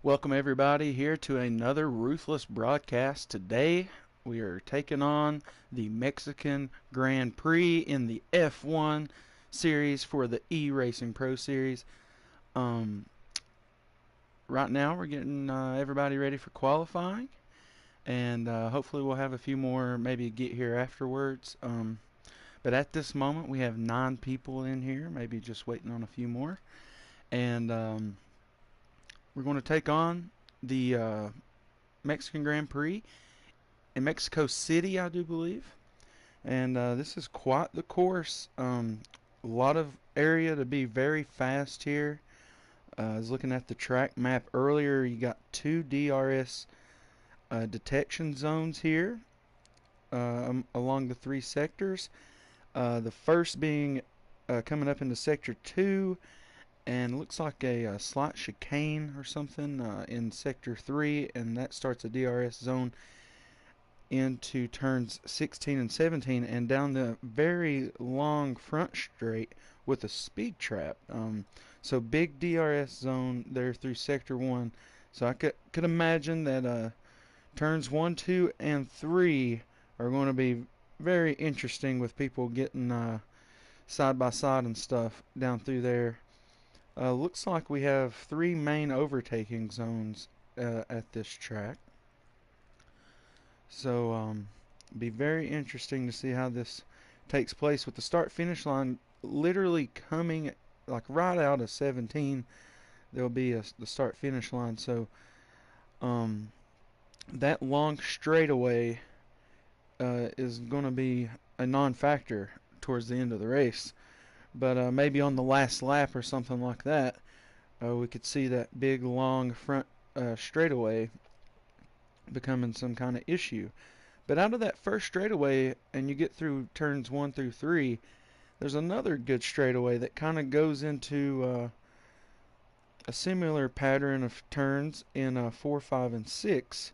Welcome everybody here to another Ruthless broadcast. Today we are taking on the Mexican Grand Prix in the F1 series for the eRacingProSeries. Um, right now we're getting everybody ready for qualifying, and hopefully we'll have a few more maybe get here afterwards. But at this moment we have 9 people in here, maybe just waiting on a few more. And we're going to take on the Mexican Grand Prix in Mexico City, I do believe. And this is quite the course. A lot of area to be very fast here. I was looking at the track map earlier. You got 2 DRS detection zones here along the 3 sectors. The first being coming up into Sector 2, and looks like a slight chicane or something in Sector 3, and that starts a DRS zone into turns 16 and 17, and down the very long front straight with a speed trap. So big DRS zone there through Sector 1. So I could imagine that turns 1, 2, and 3 are going to be very interesting with people getting side by side and stuff down through there. Looks like we have 3 main overtaking zones at this track. So be very interesting to see how this takes place with the start-finish line literally coming like right out of 17. There'll be the start-finish line. So that long straightaway is going to be a non-factor towards the end of the race. But maybe on the last lap or something like that, we could see that big long front straightaway becoming some kind of issue. But out of that first straightaway, and you get through turns 1 through 3, there's another good straightaway that kind of goes into a similar pattern of turns in 4, 5, and 6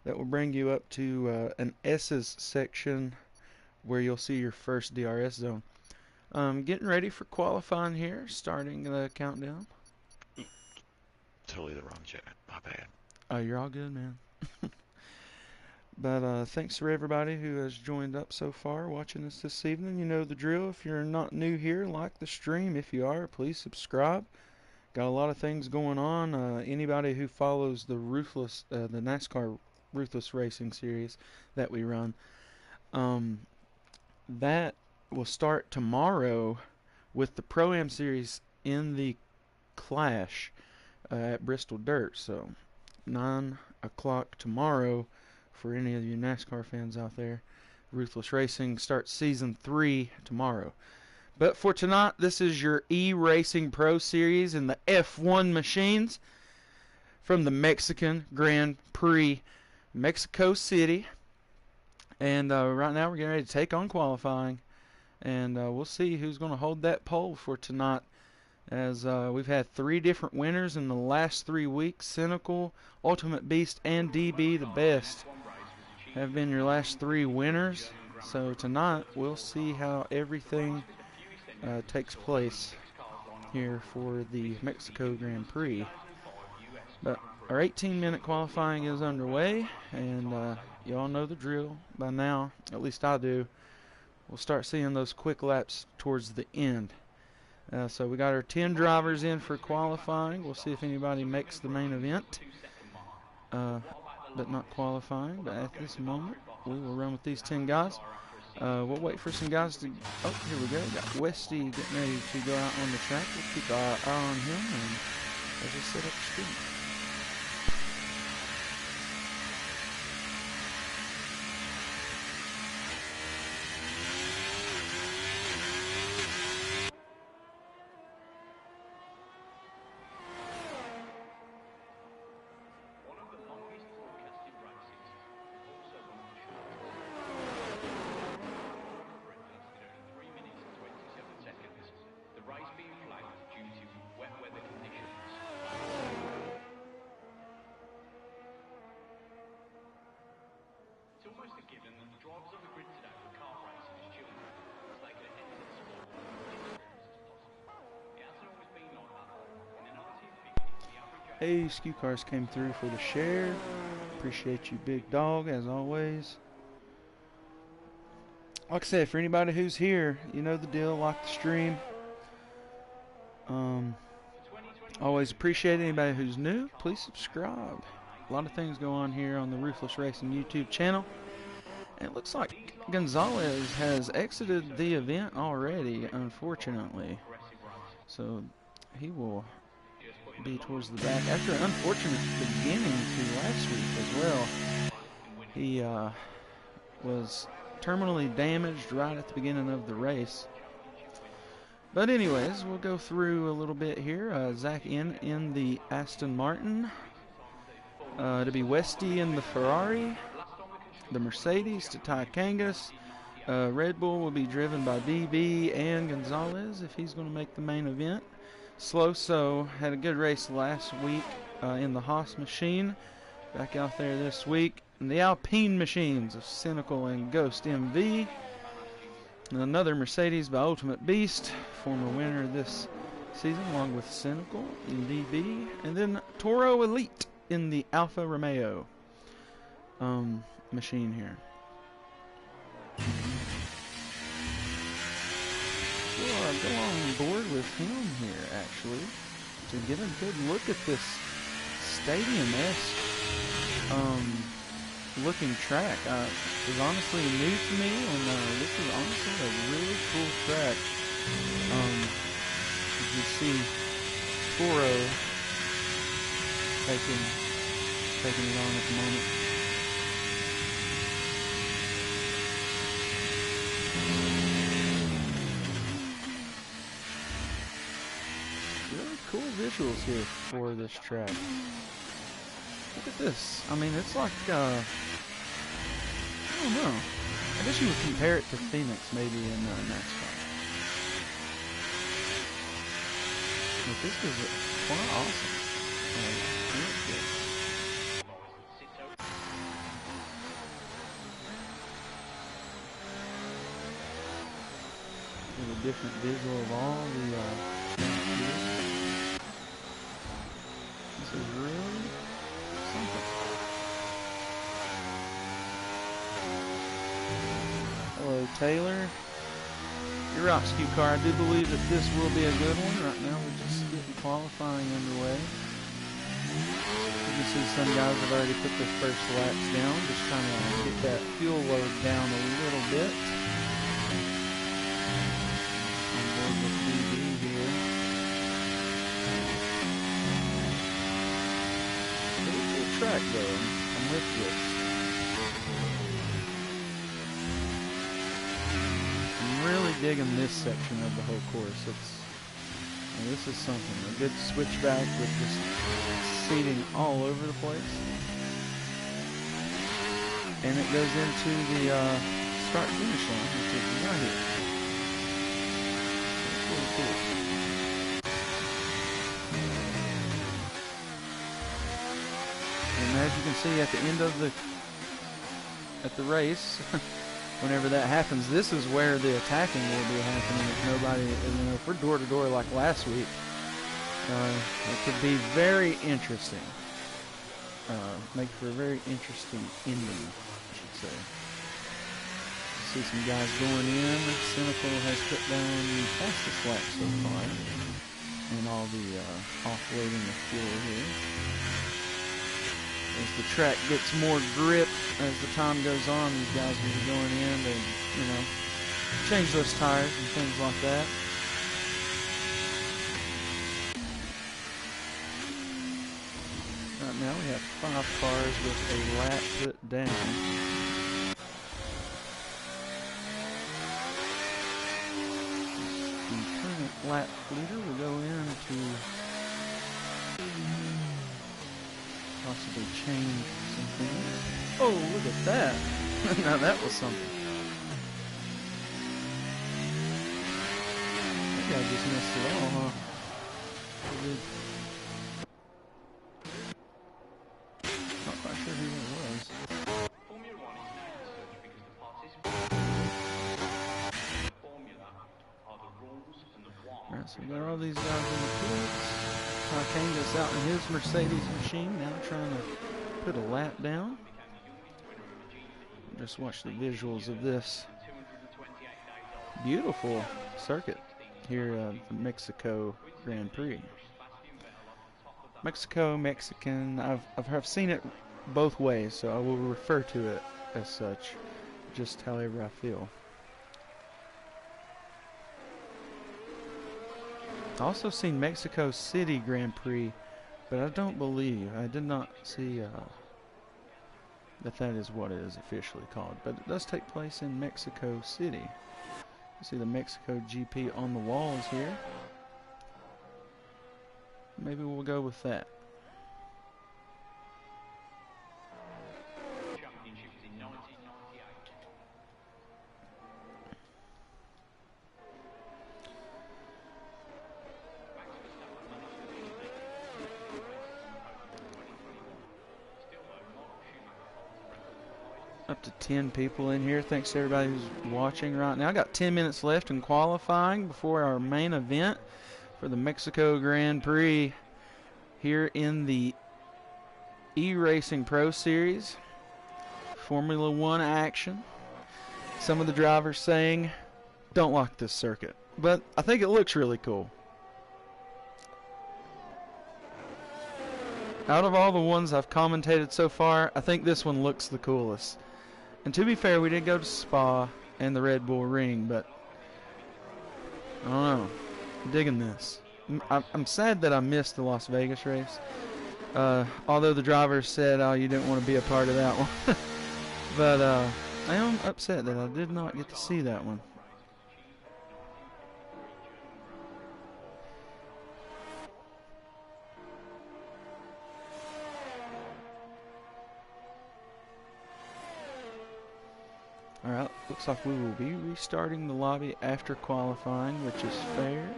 that will bring you up to an S's section where you'll see your first DRS zone. Getting ready for qualifying here, starting the countdown. Totally the wrong jet. My bad. Oh, you're all good, man. But thanks for everybody who has joined up so far watching us this evening. You know the drill. If you're not new here, like the stream. If you are, please subscribe. Got a lot of things going on. Anybody who follows the the NASCAR Ruthless Racing series that we run, that will start tomorrow with the Pro-Am series in the Clash at Bristol Dirt. So 9 o'clock tomorrow for any of you NASCAR fans out there. Ruthless Racing starts season 3 tomorrow. But for tonight, this is your eRacing Pro Series in the F1 machines from the Mexican Grand Prix, Mexico City. And right now we're getting ready to take on qualifying. And we'll see who's going to hold that pole for tonight, as we've had 3 different winners in the last 3 weeks. Cynical, Ultimate Beast, and DB the Best have been your last 3 winners. So tonight we'll see how everything takes place here for the Mexico Grand Prix. But our 18-minute qualifying is underway, and you all know the drill by now, at least I do. We'll start seeing those quick laps towards the end. So we got our 10 drivers in for qualifying. We'll see if anybody makes the main event, but not qualifying. But at this moment, we will run with these 10 guys. We'll wait for some guys to... Oh, here we go. Got Westy getting ready to go out on the track. We'll keep our eye on him, and let's just set up the stream. Hey, Skew Cars came through for the share. Appreciate you, big dog, as always. Like I said, for anybody who's here, you know the deal. Like the stream. Always appreciate anybody who's new. Please subscribe. A lot of things go on here on the Ruthless Racing YouTube channel. And it looks like Gonzalez has exited the event already, unfortunately. So he will be towards the back after an unfortunate beginning to last week as well. He was terminally damaged right at the beginning of the race. But anyways, we'll go through a little bit here. Zach in the Aston Martin. To be Westy in the Ferrari. The Mercedes to Ty Kangas. Red Bull will be driven by BB and Gonzalez if he's going to make the main event. Slow So had a good race last week in the Haas machine. Back out there this week. And the Alpine machines of Cynical and Ghost MV. And another Mercedes by Ultimate Beast, former winner this season, along with Cynical in DB. And then Toro Elite in the Alfa Romeo machine here. We'll go on board with him here, actually, to get a good look at this stadium-esque looking track. It was honestly new to me, and this is honestly a really cool track. As you see Toro taking it on at the moment. Really cool visuals here for this track. Look at this. I mean, it's like, I don't know. I guess you would compare it to Phoenix maybe in NASCAR. But this is quite awesome. Really good. A different visual of all the this is really something. Hello, Taylor. You're right, Skew Car. I do believe that this will be a good one. Right now, we're just getting qualifying underway. You can see some guys have already put their first laps down, just trying to get that fuel load down a little bit. On board with BB here. Pretty cool track, though. I'm with this. Really digging this section of the whole course. This is something. A good switchback with just seating all over the place. And it goes into the start-finish line, which is right here. Really cool. And as you can see at the end of the race, whenever that happens, this is where the attacking will be happening. If nobody, if we're door to door like last week, it could be very interesting. Make for a very interesting ending, I should say. See some guys going in. Cynical has put down the fastest lap so far, and all the offloading of fuel here. As the track gets more grip as the time goes on, these guys will be going in to, change those tires and things like that. Right now we have 5 cars with a lap put down. The current lap leader will go into possibly change some things. Oh, look at that. Now that was something. That guy just missed it all, huh? Not quite sure who that was. Alright, so we got all these guys in the pits. Kangas out in his Mercedes machine, now trying to put a lap down. Just watch the visuals of this beautiful circuit here at the Mexico Grand Prix. Mexican, I've seen it both ways, so I will refer to it as such, just however I feel. I also seen Mexico City Grand Prix, but I did not see that is what it is officially called. But it does take place in Mexico City. You see the Mexico GP on the walls here. Maybe we'll go with that. Up to 10 people in here. Thanks to everybody who's watching right now. I got 10 minutes left in qualifying before our main event for the Mexico Grand Prix here in the eRacingProSeries Formula One action. Some of the drivers saying don't like this circuit, but I think it looks really cool. Out of all the ones I've commentated so far, I think this one looks the coolest. And to be fair, we did go to Spa and the Red Bull Ring, but I don't know. I'm digging this. I'm sad that I missed the Las Vegas race. Although the driver said, oh, you didn't want to be a part of that one. But I am upset that I did not get to see that one. Alright, looks like we will be restarting the lobby after qualifying, which is fair.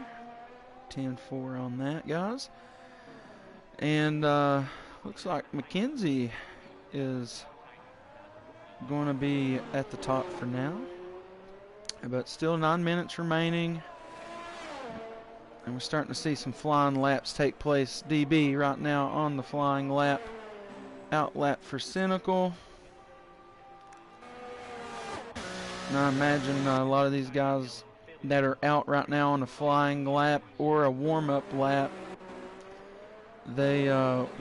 10-4 on that, guys. And looks like McKenzie is going to be at the top for now. But still 9 minutes remaining. And we're starting to see some flying laps take place. DB right now on the flying lap. Out lap for Cynical. Now I imagine a lot of these guys that are out right now on a flying lap or a warm-up lap, they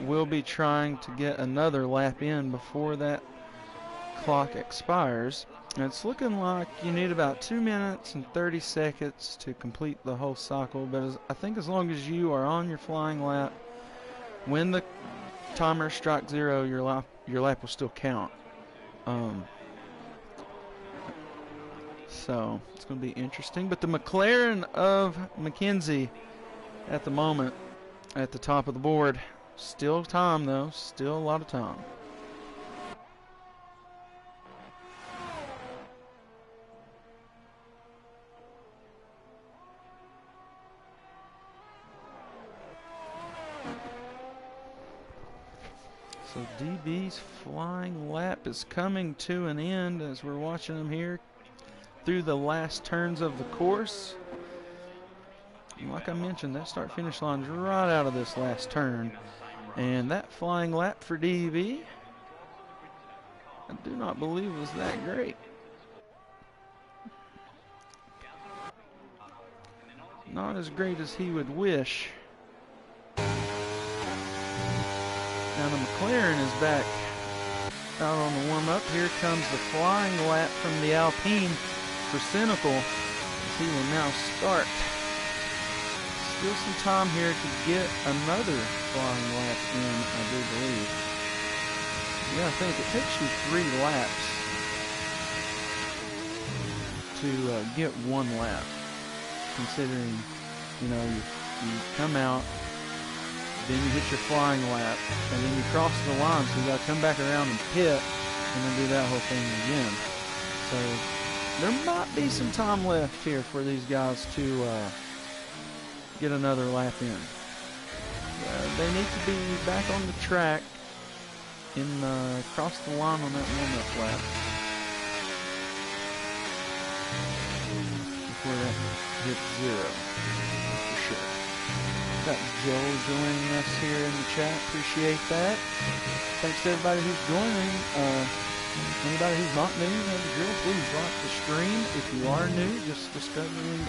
will be trying to get another lap in before that clock expires. And it's looking like you need about 2 minutes and 30 seconds to complete the whole cycle, but I think as long as you are on your flying lap, when the timer strikes 0, your lap will still count. So it's going to be interesting. But the McLaren of McKenzie at the moment at the top of the board. Still time, though. Still a lot of time. So DB's flying lap is coming to an end as we're watching him here through the last turns of the course. And like I mentioned, that start-finish line's right out of this last turn. And that flying lap for DB, I do not believe was that great. Not as great as he would wish. Now the McLaren is back out on the warm-up. Here comes the flying lap from the Alpine for Cynical, as he will now start. Still some time here to get another flying lap in, I do believe. Yeah, I think it takes you 3 laps to get 1 lap, considering, you know, you come out, then you hit your flying lap, and then you cross the line, so you got to come back around and pit, and then do that whole thing again. So there might be some time left here for these guys to get another lap in. They need to be back on the track and cross the line on that warm-up lap before that hits 0, for sure. Got Joel joining us here in the chat. Appreciate that. Thanks to everybody who's joining. Anybody who's not new, you know the drill. Please like the stream. If you are new, just discovering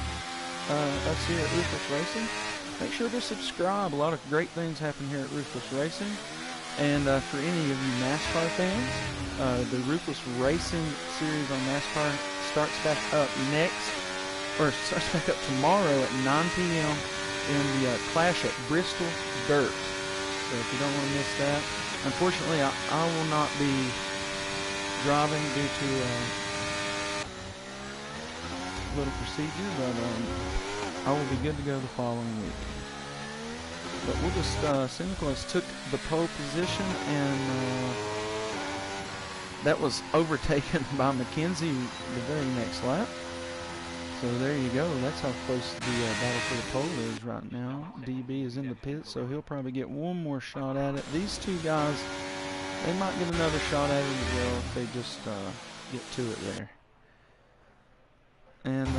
us here at Ruthless Racing, make sure to subscribe. A lot of great things happen here at Ruthless Racing. And for any of you NASCAR fans, the Ruthless Racing series on NASCAR starts back up starts back up tomorrow at 9 p.m. in the Clash at Bristol Dirt. So if you don't want to miss that, unfortunately, I will not be driving due to little procedure, but I will be good to go the following week. But we'll just, Cynical has took the pole position, and that was overtaken by McKenzie the very next lap. So there you go. That's how close the battle for the pole is right now. DB is in the pit, so he'll probably get one more shot at it. These two guys, they might get another shot at it as well if they just get to it there. And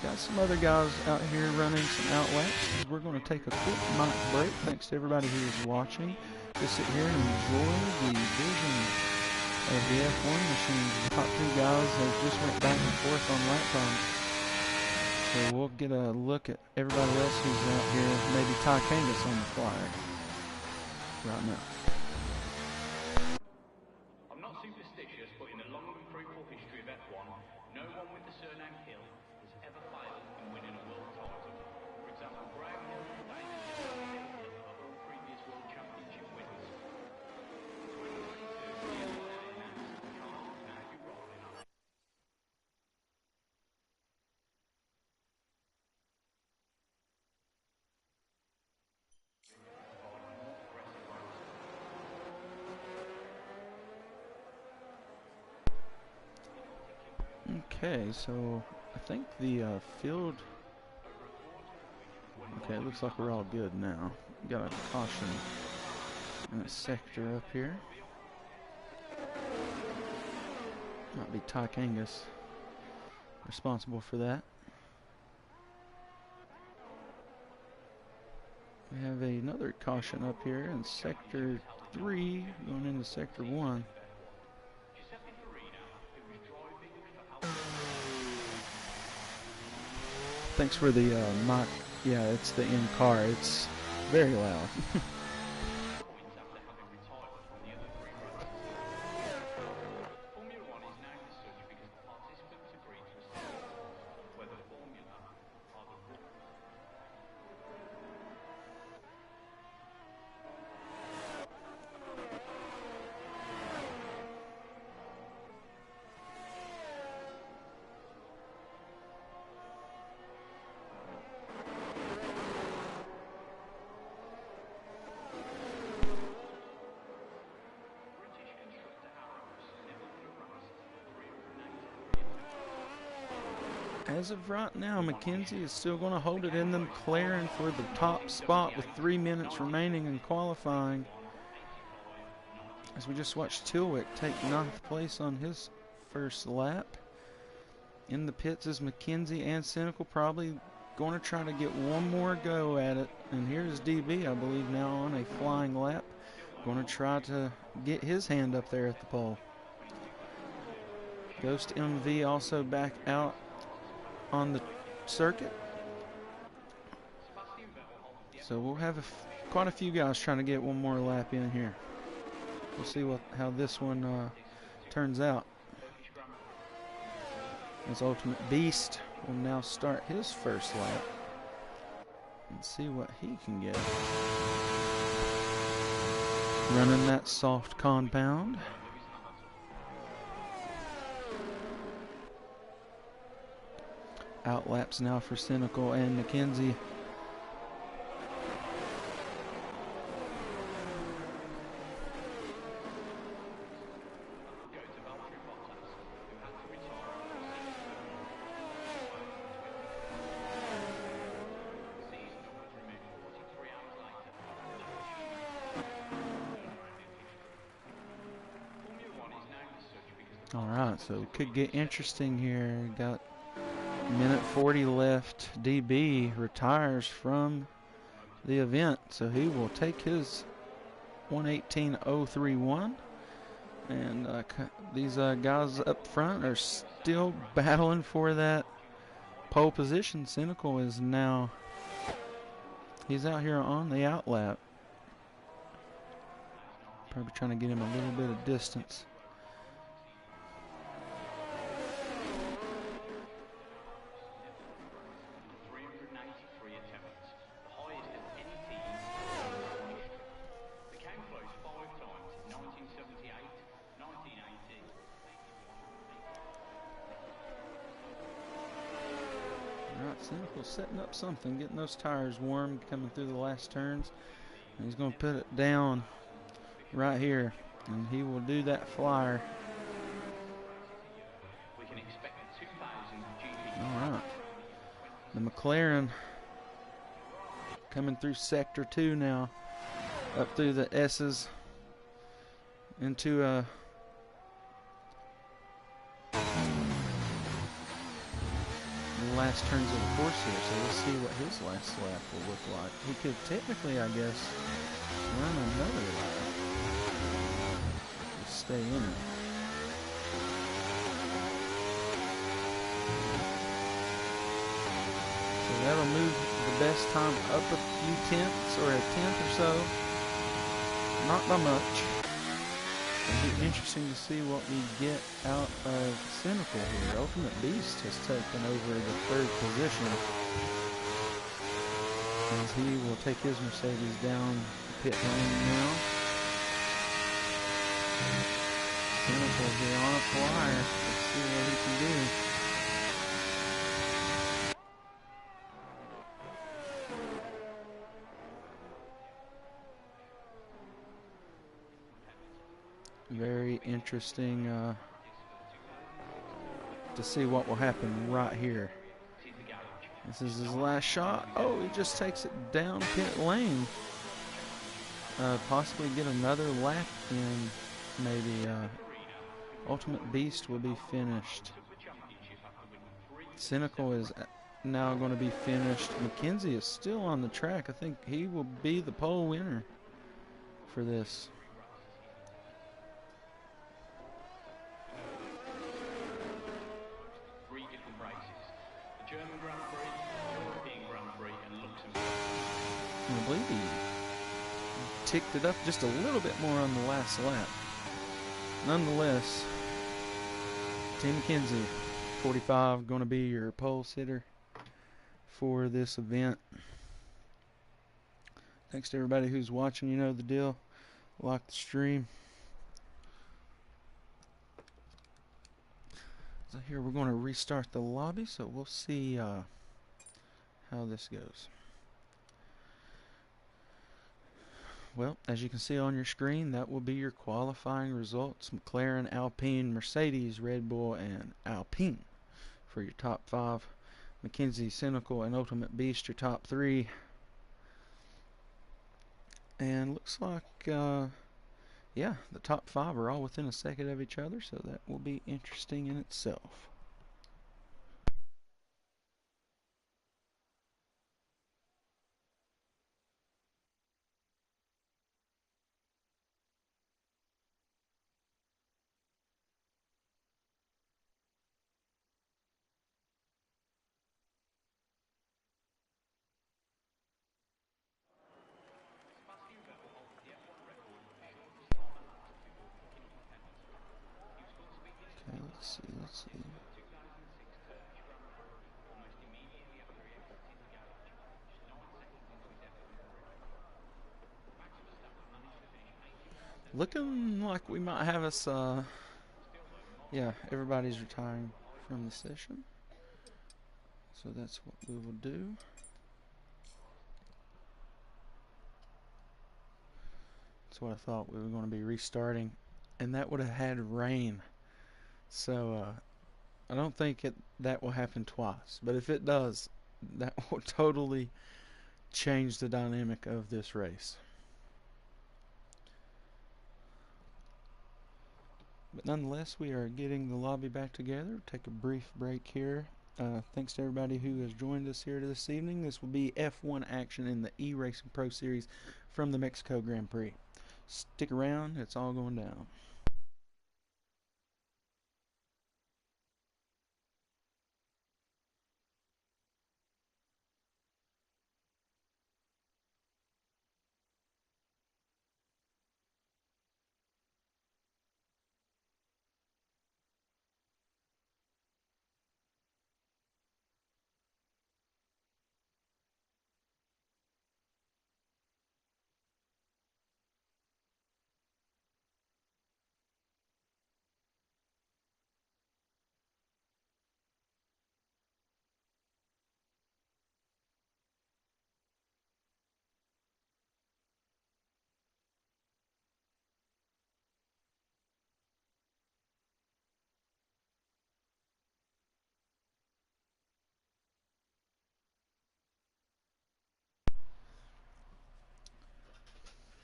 got some other guys out here running some outlaps. We're going to take a quick mic break. Thanks to everybody who is watching. Just sit here and enjoy the vision of the F1 machines. The top two guys, they just went back and forth on lap times. So we'll get a look at everybody else who's out here. Maybe Ty Kangas on the flag right now. I'm not superstitious, but in the long and fruitful history of F1, no one with the surname Hill has ever failed in winning a world title. For example, Graham Hill, David Hill, and Hill are all previous world championship winners. 2022, the FIA announced the car will now be rolling on. Okay, so I think the field. Okay, it looks like we're all good now. Got a caution in a sector up here. Might be Ty Kangas responsible for that. We have another caution up here in sector 3 going into sector 1. Thanks for the mic. Yeah, it's the in-car. It's very loud. As of right now, McKenzie is still going to hold it in the McLaren for the top spot with 3 minutes remaining in qualifying. As we just watched Tilwick take 9th place on his first lap. In the pits is McKenzie and Cynical, probably going to try to get one more go at it. And here's DB, I believe, now on a flying lap. Going to try to get his hand up there at the pole. Ghost MV also back out on the circuit. So we'll have quite a few guys trying to get one more lap in here. We'll see how this one turns out. As Ultimate Beast will now start his first lap and see what he can get. Running that soft compound. Outlaps now for Cynical and McKenzie. All right, so it could get interesting here. Got minute 40 left. DB retires from the event. So he will take his 1:18.031. And these guys up front are still battling for that pole position. Cynical is now, he's out here on the outlap. Probably trying to get him a little bit of distance. Cynical setting up something, getting those tires warm, coming through the last turns. And he's going to put it down right here, and he will do that flyer. All right. The McLaren coming through sector 2 now, up through the S's into a last turns of the course here, so we'll see what his last lap will look like. He could technically, I guess, run another lap. Just stay in it. So that'll move the best time up a few tenths, or a tenth or so. Not by much. It'll be interesting to see what we get out of Cynical here. Ultimate Beast has taken over the 3rd position, as he will take his Mercedes down the pit lane now. Cynical here on a flyer. Let's see what he can do. Very interesting to see what will happen right here. This is his last shot. Oh, he just takes it down pit lane. Possibly get another lap in, maybe. Ultimate Beast will be finished. Cynical is now going to be finished. McKenzie is still on the track. I think he will be the pole winner for this. German Grand Prix, European Grand Prix, and Luxembourg. I believe he ticked it up just a little bit more on the last lap. Nonetheless, Tim McKenzie, 45, going to be your pole sitter for this event. Thanks to everybody who's watching. You know the deal. Like the stream. So here we're going to restart the lobby, so we'll see how this goes. Well, as you can see on your screen, that will be your qualifying results. McLaren, Alpine, Mercedes, Red Bull, and Alpine for your top 5. McKenzie, Cynical, and Ultimate Beast, your top 3. And looks like, yeah, the top 5 are all within a second of each other, so that will be interesting in itself. Okay, let's see. Looking like we might have us, yeah, everybody's retiring from the session. So that's what we will do. That's what I thought. We were going to be restarting, and that would have had rain. So I don't think that will happen twice. But if it does, that will totally change the dynamic of this race. But nonetheless, we are getting the lobby back together. Take a brief break here Thanks to everybody who has joined us here this evening. This will be F1 action in the eRacing Pro Series from the Mexico Grand Prix. Stick around, it's all going down.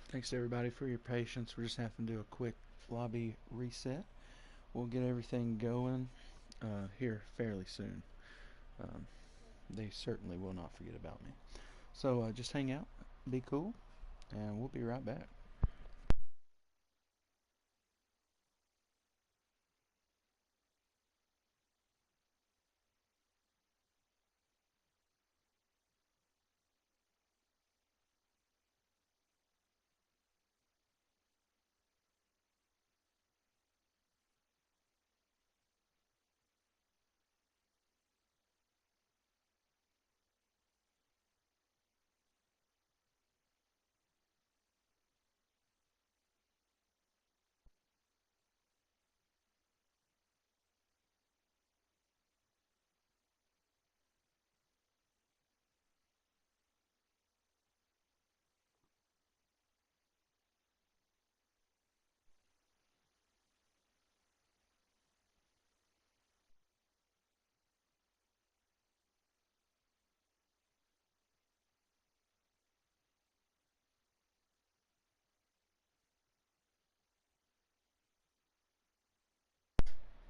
Thanks to everybody for your patience. We're just having to do a quick lobby reset. We'll get everything going here fairly soon. Um, they certainly will not forget about me. So just hang out, be cool, and we'll be right back.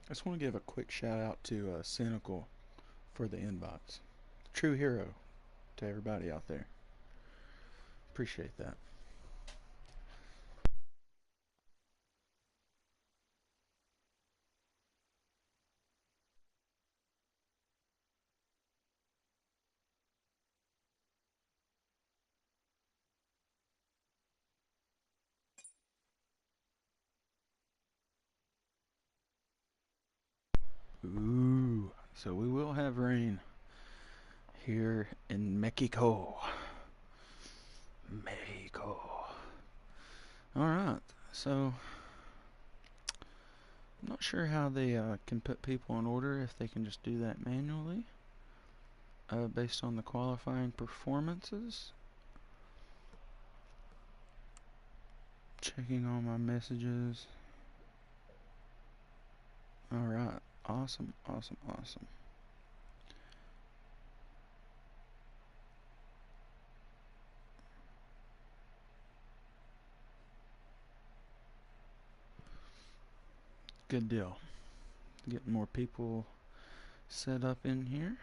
I just want to give a quick shout out to Cynical for the inbox. True hero to everybody out there. Appreciate that. Ooh, so we will have rain here in Mexico. Mexico. Alright, so I'm not sure how they can put people in order if they can just do that manually based on the qualifying performances. Checking all my messages. Alright, awesome, awesome, awesome. Good deal. Getting more people set up in here.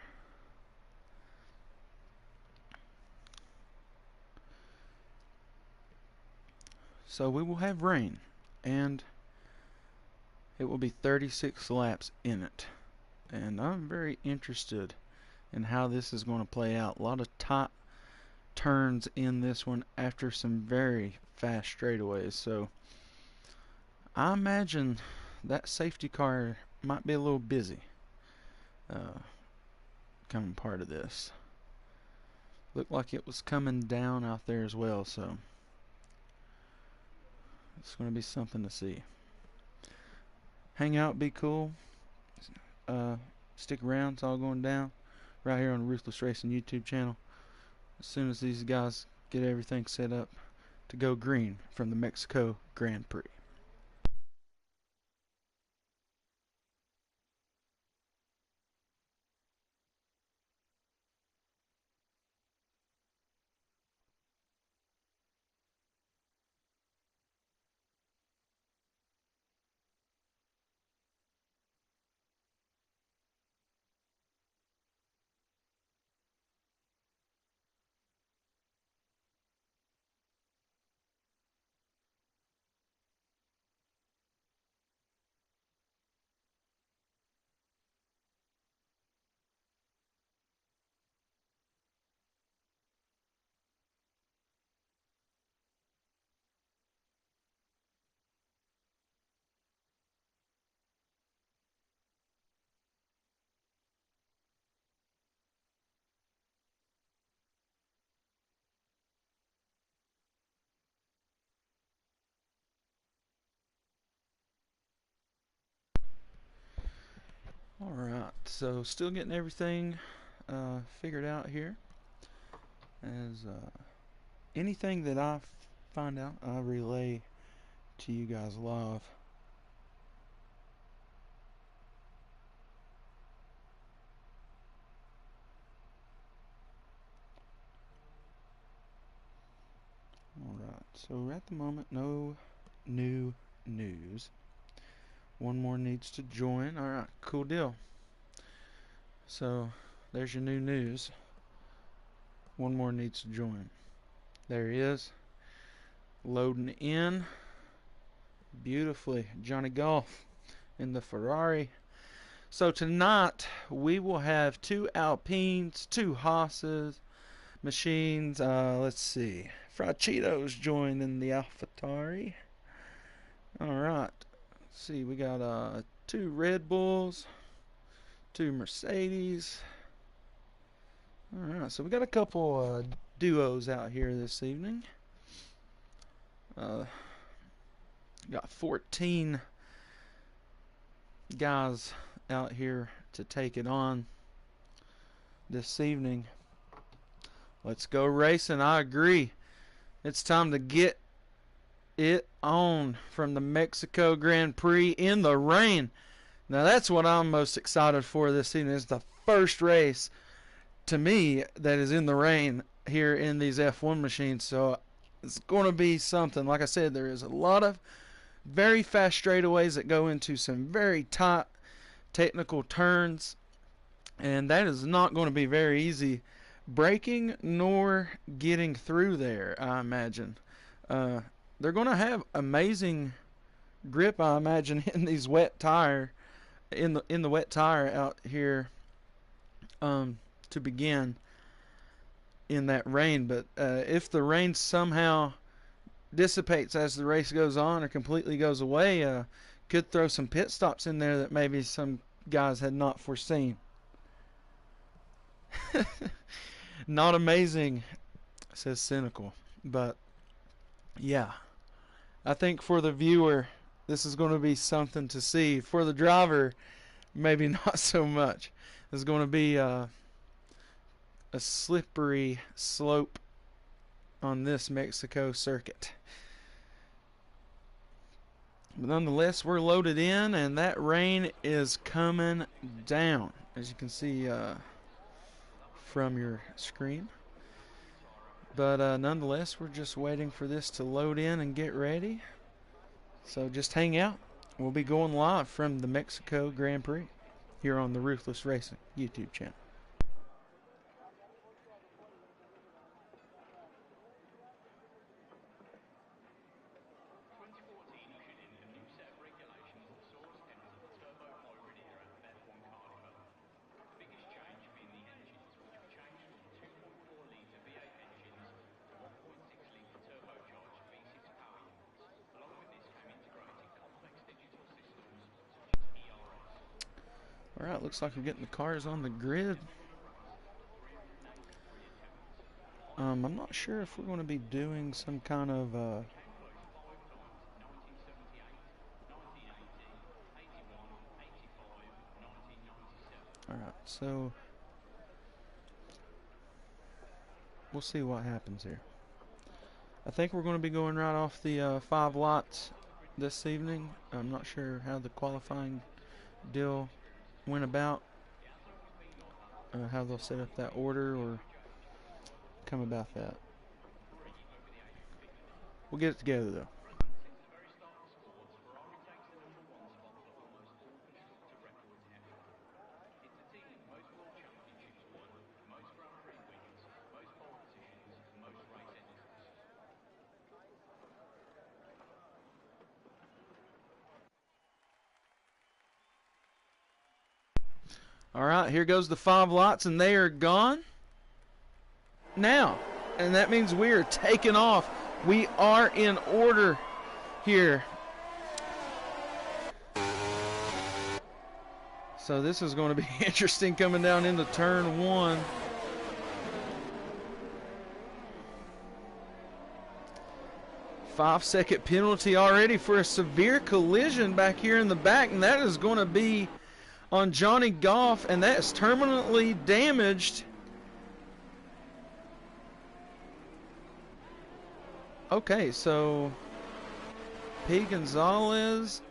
So we will have rain, and it will be 36 laps in it. And I'm very interested in how this is going to play out. A lot of top turns in this one after some very fast straightaways. So I imagine that safety car might be a little busy coming part of this. Looked like it was coming down out there as well, so it's going to be something to see. Hang out, be cool. Stick around, it's all going down right here on the Ruthless Racing YouTube channel. As soon as these guys get everything set up to go green from the Mexico Grand Prix. so still getting everything figured out here. As anything that I find out, I relay to you guys live. Alright, so at the moment, no new news. One more needs to join. Alright, cool deal. So, there's your new news. One more needs to join. There he is. Loading in. Beautifully. Johnny Golf in the Ferrari. So tonight, we will have 2 Alpines, 2 Haas's machines. Let's see. Fried Cheetos joined in the AlphaTauri. Alright. Let's see. We got 2 Red Bulls, 2 Mercedes. Alright, so we got a couple duos out here this evening. Got 14 guys out here to take it on this evening. Let's go racing. I agree. It's time to get it on from the Mexico Grand Prix in the rain. Now that's what I'm most excited for this evening. It's the first race to me that is in the rain here in these F1 machines. So it's going to be something. Like I said, there is a lot of very fast straightaways that go into some very tight technical turns, and that is not going to be very easy braking nor getting through there, I imagine. They're going to have amazing grip, I imagine, in these wet tire, in the wet tire out here to begin in that rain. But if the rain somehow dissipates as the race goes on or completely goes away, could throw some pit stops in there that maybe some guys had not foreseen. Not amazing, says Cynical. But yeah, I think for the viewer, this is going to be something to see. For the driver, maybe not so much. It's going to be a slippery slope on this Mexico circuit. But nonetheless, we're loaded in, and that rain is coming down, as you can see from your screen. But nonetheless, we're just waiting for this to load in and get ready. So just hang out. We'll be going live from the Mexico Grand Prix here on the Ruthless Racing YouTube channel. Alright, looks like we're getting the cars on the grid. I'm not sure if we're going to be doing some kind of Alright, so we'll see what happens here. I think we're going to be going right off the 5 lots this evening. I'm not sure how the qualifying deal went about, how they'll set up that order or come about that. We'll get it together though. Alright, here goes the 5 lots, and they are gone now. And that means we are taking off. We are in order here. So this is going to be interesting coming down into turn 1. Five-second penalty already for a severe collision back here in the back, and that is going to be on Johnny Goff, and that is terminally damaged. Okay, so P. Gonzalez,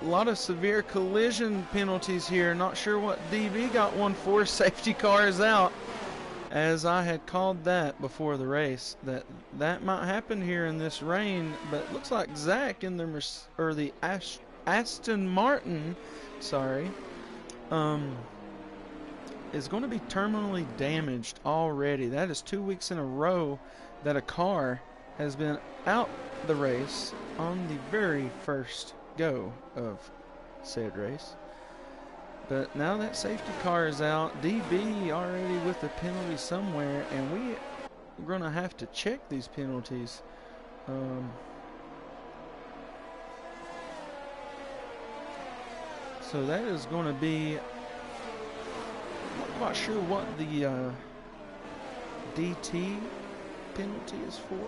a lot of severe collision penalties here. Not sure what DB got one for. Safety car is out, as I had called that before the race. That might happen here in this rain, but looks like Zach in the Aston Martin, sorry, is going to be terminally damaged already. That is 2 weeks in a row that a car has been out the race on the very first go of said race. But now that safety car is out, DB already with a penalty somewhere, and we're going to have to check these penalties. So that is going to be, I'm not quite sure what the DT penalty is for.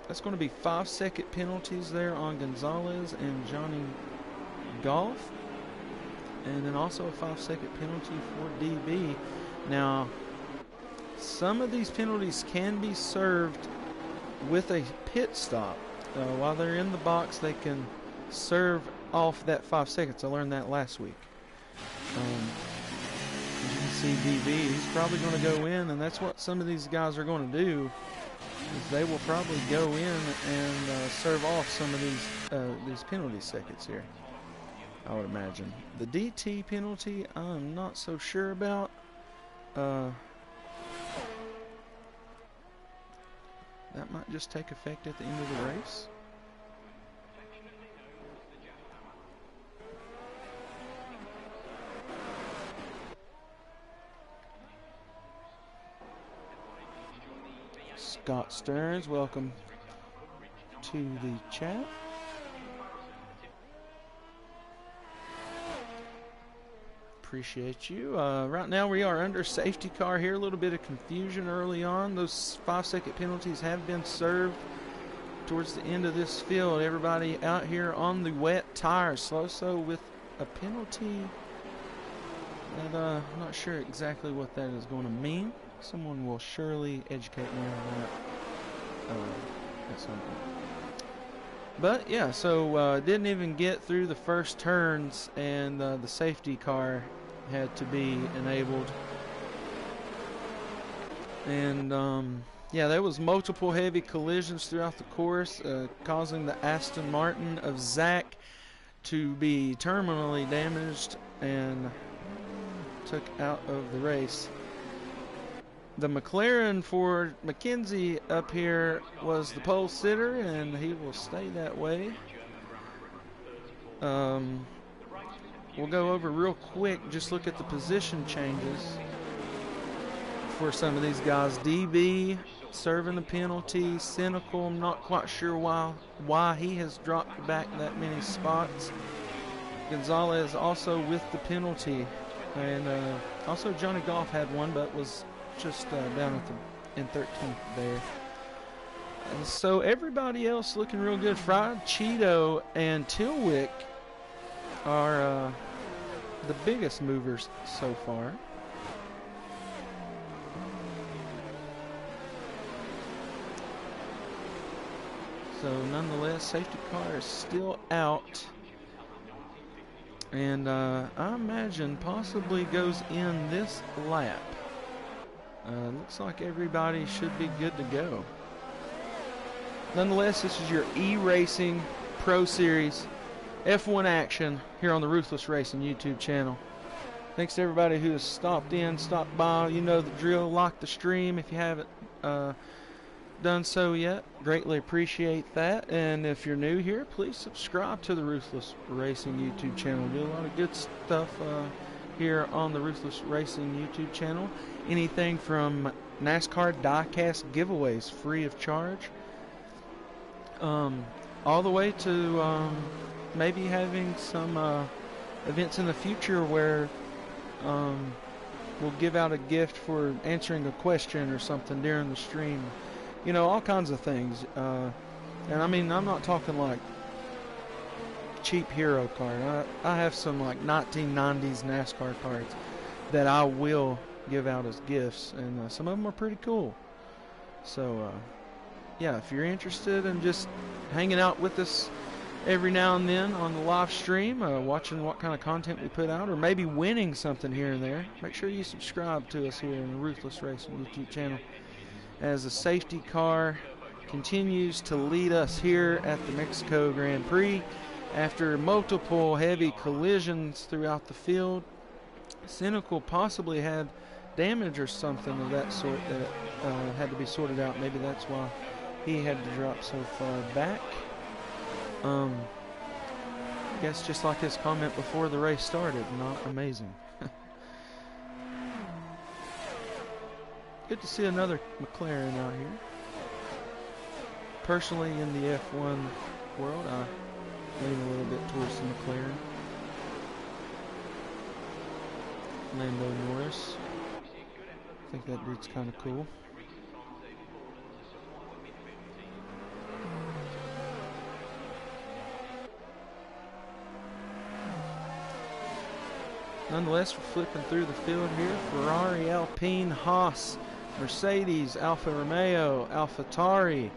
That's going to be 5-second penalties there on Gonzalez and Johnny Golf, and then also a 5-second penalty for DB. Now, some of these penalties can be served with a pit stop. While they're in the box, they can serve off that 5 seconds. I learned that last week. As you can see, DB, he's probably going to go in, and that's what some of these guys are going to do. Is they will probably go in and serve off some of these penalty seconds here, I would imagine. The DT penalty, I'm not so sure about. That might just take effect at the end of the race. Scott Stearns, welcome to the chat. Appreciate you. Right now we are under safety car here. A little bit of confusion early on. Those 5-second penalties have been served towards the end of this field. Everybody out here on the wet tires. So with a penalty that I'm not sure exactly what that is going to mean. Someone will surely educate me on that at some point. But yeah, so didn't even get through the first turns, and the safety car had to be enabled. And yeah, there was multiple heavy collisions throughout the course, causing the Aston Martin of Zach to be terminally damaged and took out of the race. The McLaren for McKenzie up here was the pole sitter, and he will stay that way. We'll go over real quick, just look at the position changes for some of these guys. DB serving the penalty. Cynical, I'm not quite sure why he has dropped back that many spots. Gonzalez also with the penalty. And also Johnny Golf had one, but was just down at in 13th there. And so everybody else looking real good. Fried Cheeto and Tilwick are the biggest movers so far. So nonetheless, safety car is still out. And I imagine possibly goes in this lap. Looks like everybody should be good to go. Nonetheless, this is your eRacing Pro Series F1 action here on the Ruthless Racing YouTube channel. Thanks to everybody who has stopped by. You know the drill. Like the stream if you haven't done so yet. Greatly appreciate that. And if you're new here, please subscribe to the Ruthless Racing YouTube channel. We do a lot of good stuff here on the Ruthless Racing YouTube channel. Anything from NASCAR diecast giveaways free of charge, all the way to maybe having some events in the future where we'll give out a gift for answering a question or something during the stream. You know, all kinds of things. And I mean, I'm not talking like cheap hero card. I have some like 1990s NASCAR cards that I will give out as gifts, and some of them are pretty cool. So yeah, if you're interested in just hanging out with us every now and then on the live stream, watching what kind of content we put out, or maybe winning something here and there, make sure you subscribe to us here in the Ruthless Racing YouTube channel, as the safety car continues to lead us here at the Mexico Grand Prix after multiple heavy collisions throughout the field. Cynical possibly had damage or something of that sort that had to be sorted out. Maybe that's why he had to drop so far back. I guess just like his comment before the race started, not amazing. Good to see another McLaren out here. Personally, in the F1 world, I lean a little bit towards the McLaren. Lando Norris. I think that dude's kind of cool. Nonetheless, we're flipping through the field here. Ferrari, Alpine, Haas, Mercedes, Alfa Romeo, AlphaTauri,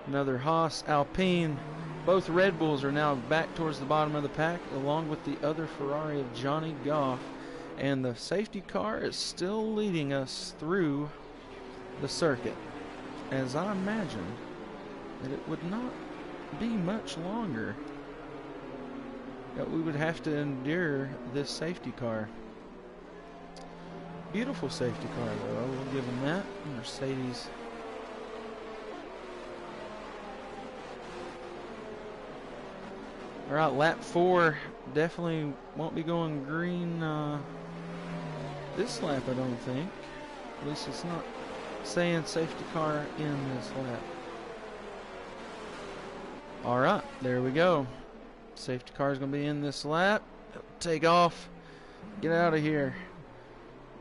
another Haas, Alpine. Both Red Bulls are now back towards the bottom of the pack, along with the other Ferrari of Johnny Goff. And the safety car is still leading us through the circuit, as I imagine that it would not be much longer that we would have to endure this safety car. Beautiful safety car, though. I will give them that. Mercedes. All right, lap 4 definitely won't be going green this lap, I don't think. At least it's not saying safety car in this lap. All right, there we go. Safety car is going to be in this lap. Take off. Get out of here.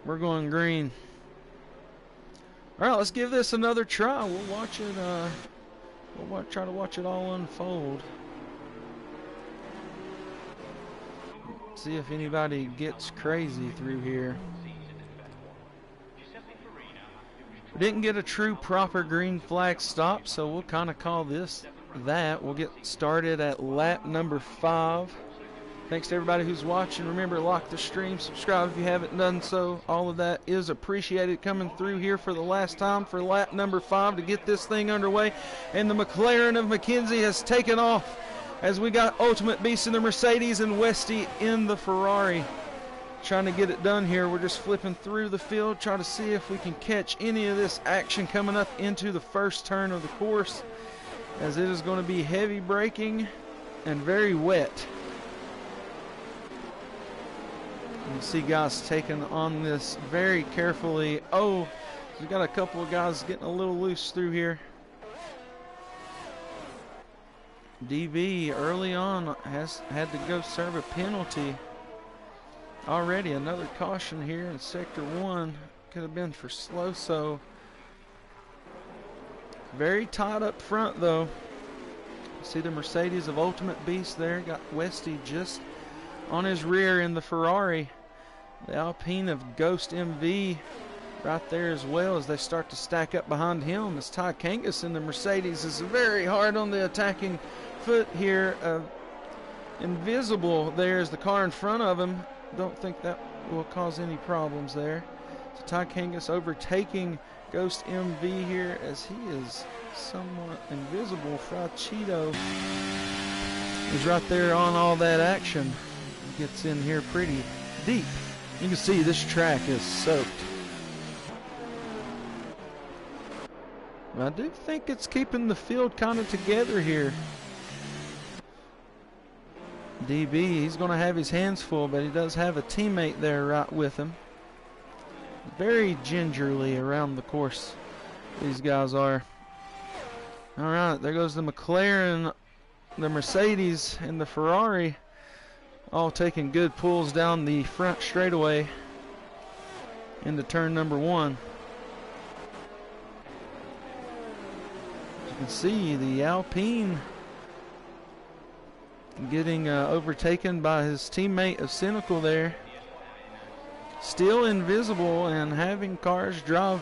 We're going green. All right, let's give this another try. We'll watch it. We'll try to watch it all unfold. See if anybody gets crazy through here. We didn't get a true proper green flag stop, so we'll kind of call this that. We'll get started at lap number 5. Thanks to everybody who's watching. Remember, like the stream, subscribe if you haven't done so. All of that is appreciated. Coming through here for the last time for lap number 5 to get this thing underway. And the McLaren of McKenzie has taken off as we got Ultimate Beast in the Mercedes and Westy in the Ferrari. Trying to get it done here. We're just flipping through the field, trying to see if we can catch any of this action coming up into the first turn of the course, as it is going to be heavy braking and very wet. You see guys taking on this very carefully. Oh, we've got a couple of guys getting a little loose through here. DB early on has had to go serve a penalty. Already another caution here in sector 1. Could have been for slow, so very tight up front though. See the Mercedes of Ultimate Beast there. Got Westy just on his rear in the Ferrari. The Alpine of Ghost MV right there as well, as they start to stack up behind him. As Ty Kangas in the Mercedes is very hard on the attacking foot here. Invisible there is the car in front of him. Don't think that will cause any problems there. So Ty Kangas overtaking Ghost MV here, as he is somewhat invisible. Fried Cheeto is right there on all that action. Gets in here pretty deep. You can see this track is soaked. I do think it's keeping the field kind of together here. DB, he's going to have his hands full, but he does have a teammate there right with him. Very gingerly around the course, these guys are. All right, there goes the McLaren, the Mercedes, and the Ferrari, all taking good pulls down the front straightaway into turn number 1. As you can see, the Alpine getting overtaken by his teammate of Cynical there. Still invisible and having cars drive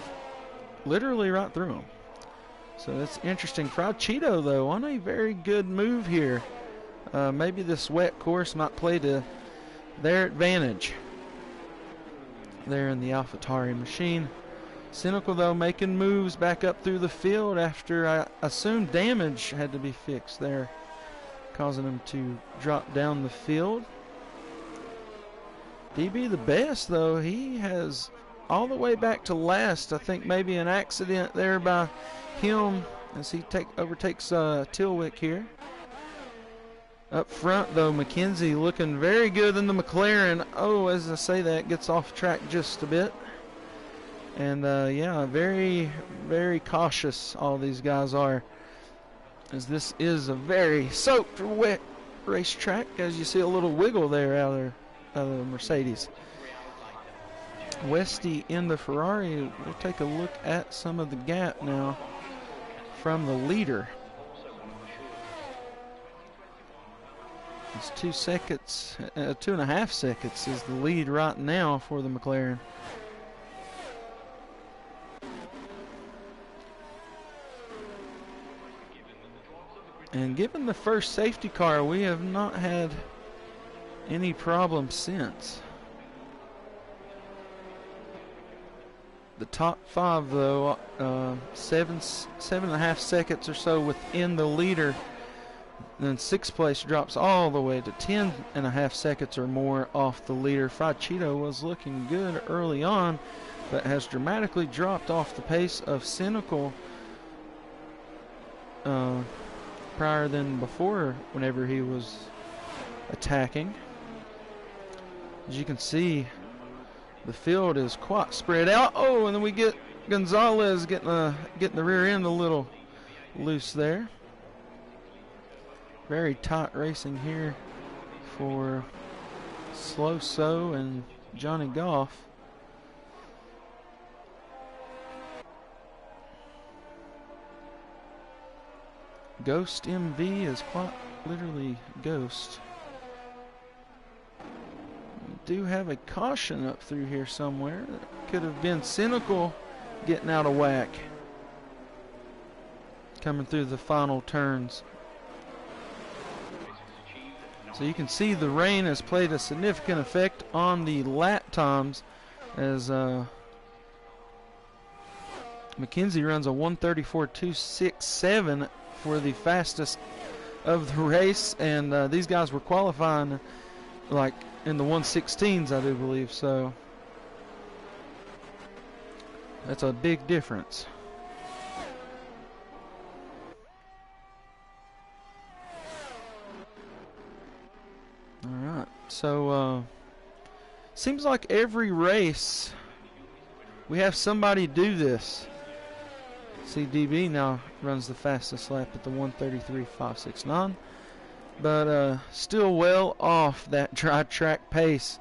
literally right through him. So that's interesting. Fried Cheeto, though, on a very good move here. Maybe this wet course might play to their advantage there in the AlphaTauri machine. Cynical, though, making moves back up through the field after I assume damage had to be fixed there, causing him to drop down the field. DB the best, though, he has all the way back to last. I think maybe an accident there by him as he overtakes Tilwick here. Up front, though, McKenzie looking very good in the McLaren. Oh, as I say that, gets off track just a bit. And, yeah, very, very cautious all these guys are, as this is a very soaked, wet racetrack, as you see a little wiggle there out of the Mercedes. Westy in the Ferrari. We'll take a look at some of the gap now from the leader. It's 2 seconds, 2.5 seconds is the lead right now for the McLaren. And given the first safety car, we have not had any problems since. The top 5, though, 7.5 seconds or so within the leader. Then 6th place drops all the way to 10.5 seconds or more off the leader. Fried Cheeto was looking good early on, but has dramatically dropped off the pace of Cynical prior than before whenever he was attacking. As you can see, the field is quite spread out. Oh, and then we get Gonzalez getting the rear end a little loose there. Very tight racing here for Slow So and Johnny Goff. Ghost MV is quite literally Ghost. We do have a caution up through here somewhere. That could have been Cynical getting out of whack, coming through the final turns. So you can see the rain has played a significant effect on the lap times, as McKenzie runs a 1:34.267 for the fastest of the race, and these guys were qualifying like in the 1:16s, I do believe. So that's a big difference. All right, so seems like every race we have somebody do this. CDB now runs the fastest lap at the 1:33.569, but still well off that dry track pace.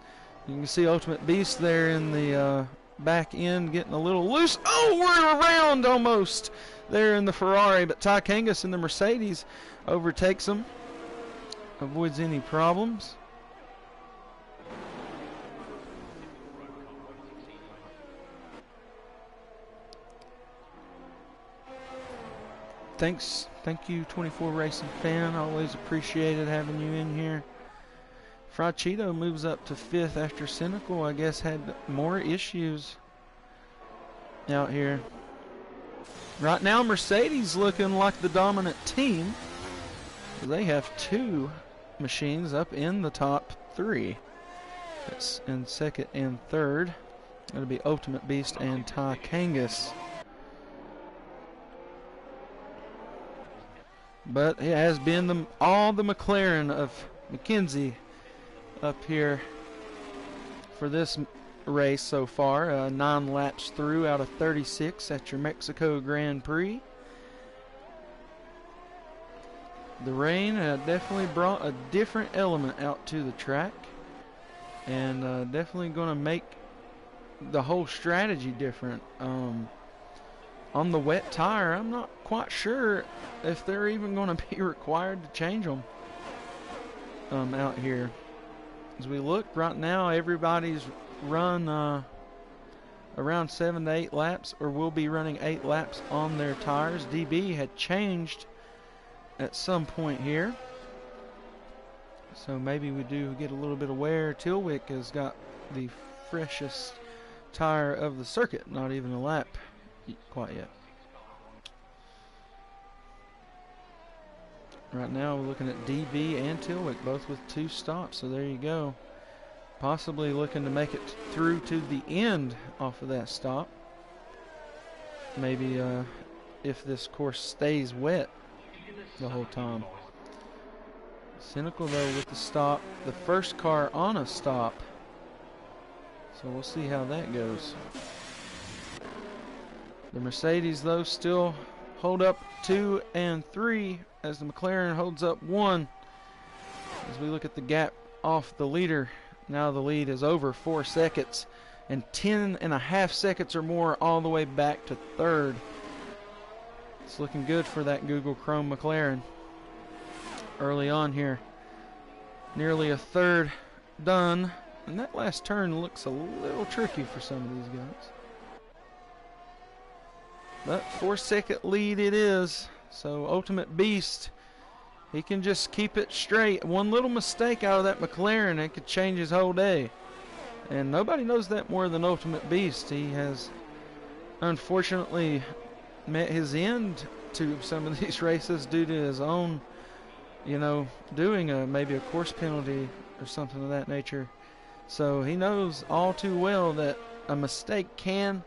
You can see Ultimate Beast there in the back end getting a little loose. Oh, we're around almost there in the Ferrari, but Ty Kangas in the Mercedes overtakes him. Avoids any problems. Thank you, 24 Racing Fan. Always appreciated having you in here. Fried Cheeto moves up to 5th after Cynical, I guess, had more issues out here. Right now, Mercedes looking like the dominant team. They have 2 machines up in the top 3. That's in 2nd and 3rd. It'll be Ultimate Beast and Ty Kangas. But it has been all the McLaren of McKenzie up here for this race so far. 9 laps through out of 36 at your Mexico Grand Prix. The rain definitely brought a different element out to the track, and definitely going to make the whole strategy different. On the wet tire, I'm not quite sure if they're even going to be required to change them. out here. As we look right now, everybody's run around 7 to 8 laps, or will be running 8 laps on their tires. DB had changed at some point here, so maybe we do get a little bit of wear. Tilwick has got the freshest tire of the circuit, not even a lap quite yet. Right now we're looking at DB and Tilwick both with 2 stops, so there you go. Possibly looking to make it through to the end off of that stop. Maybe if this course stays wet the whole time. Cynical though with the stop, the first car on a stop. So we'll see how that goes. The Mercedes though still hold up 2 and 3 as the McLaren holds up 1. As we look at the gap off the leader, now the lead is over 4 seconds and 10.5 seconds or more all the way back to third. It's looking good for that Google Chrome McLaren early on here. Nearly a third done, and that last turn looks a little tricky for some of these guys. But 4-second lead it is, so Ultimate Beast, he can just keep it straight. One little mistake out of that McLaren, it could change his whole day. And nobody knows that more than Ultimate Beast. He has unfortunately met his end to some of these races due to his own, doing maybe a course penalty or something of that nature. So he knows all too well that a mistake can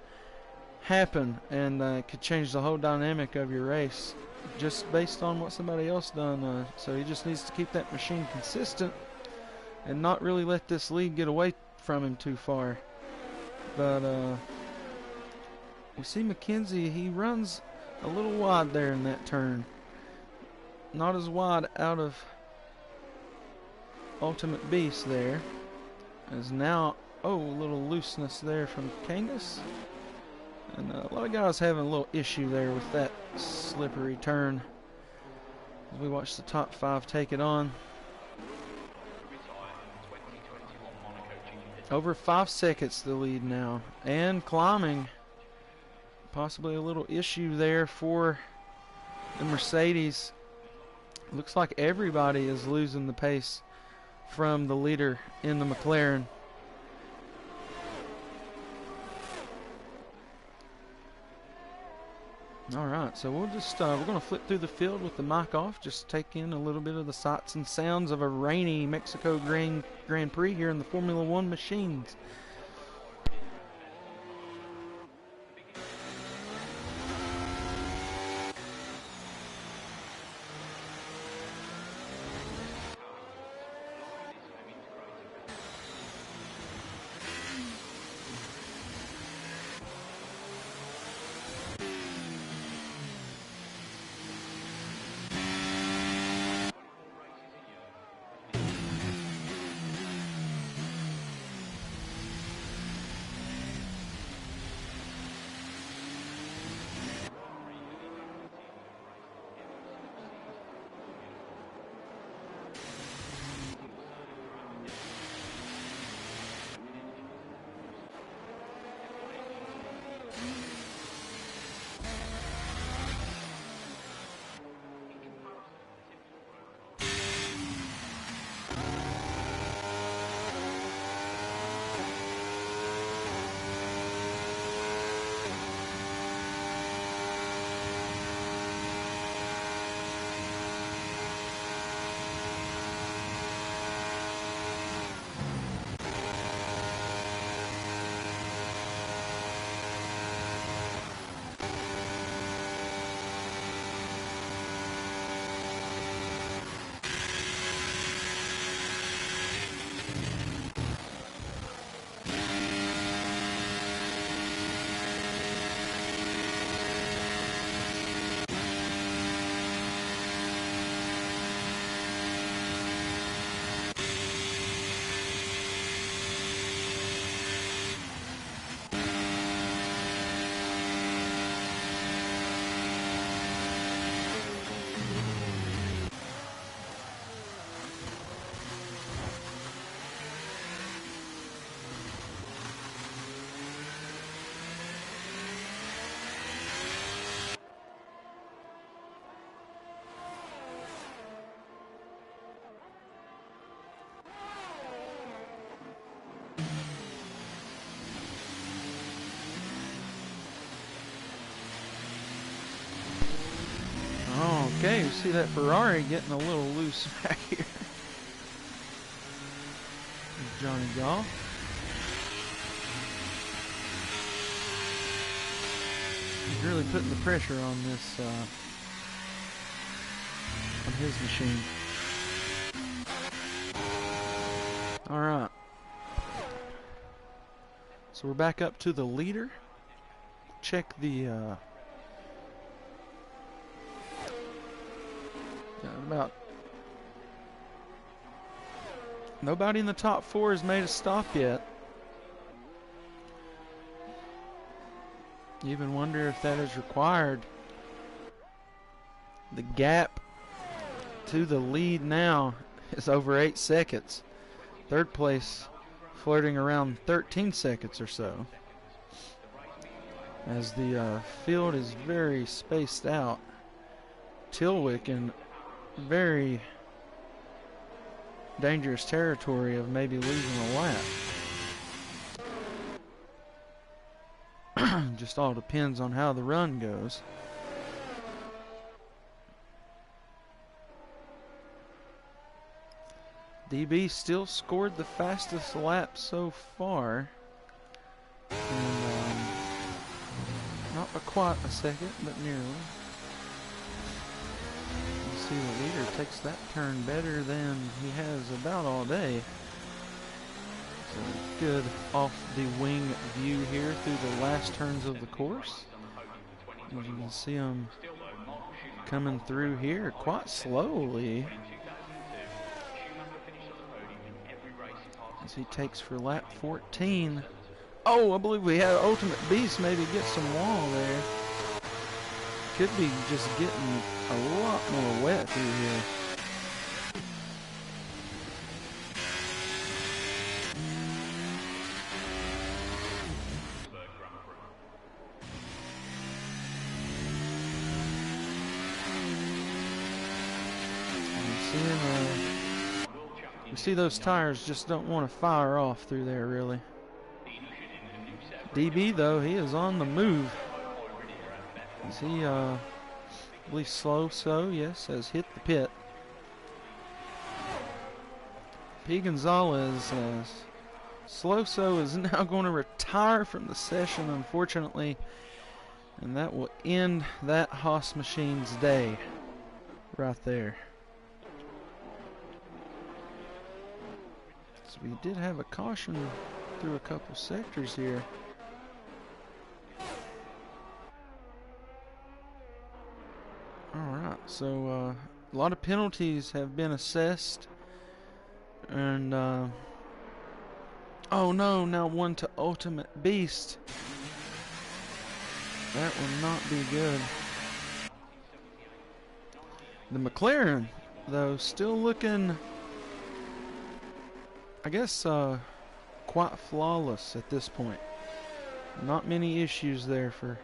happen and could change the whole dynamic of your race just based on what somebody else done. So he just needs to keep that machine consistent and not really let this lead get away from him too far. But we see McKenzie, he runs a little wide there in that turn. Not as wide out of Ultimate Beast there. As now, a little looseness there from Kangas. And a lot of guys having a little issue there with that slippery turn. As we watch the top 5 take it on. Over 5 seconds the lead now. And climbing. Possibly a little issue there for the Mercedes. Looks like everybody is losing the pace from the leader in the McLaren. Alright, so we'll just we're going to flip through the field with the mic off, just take in a little bit of the sights and sounds of a rainy Mexico Grand Prix here in the Formula One machines. Okay, you see that Ferrari getting a little loose back here. There's Johnny Gaw. He's really putting the pressure on this, on his machine. All right. So we're back up to the leader. Check the, got about, nobody in the top 4 has made a stop yet. You even wonder if that is required. The gap to the lead now is over 8 seconds. Third place flirting around 13 seconds or so. As the field is very spaced out. Tilwick in very dangerous territory of maybe losing a lap. Just all depends on how the run goes. DB still scored the fastest lap so far. And, not quite a second, but nearly. You see the leader takes that turn better than he has about all day. So good off the wing view here through the last turns of the course. As you can see him coming through here quite slowly as he takes for lap 14. Oh, I believe we had Ultimate Beast maybe get some wall there. Could be just getting a lot more wet through here. You see those tires just don't want to fire off through there, really. DB, though, he is on the move. Is he, I believe Slow So, yes, has hit the pit. P. Gonzalez, Slow So is now going to retire from the session, unfortunately. And that will end that Haas machine's day right there. So we did have a caution through a couple sectors here. Alright, so a lot of penalties have been assessed. And, oh no, now one to Ultimate Beast. That will not be good. The McLaren, though, still looking, I guess, quite flawless at this point. Not many issues there for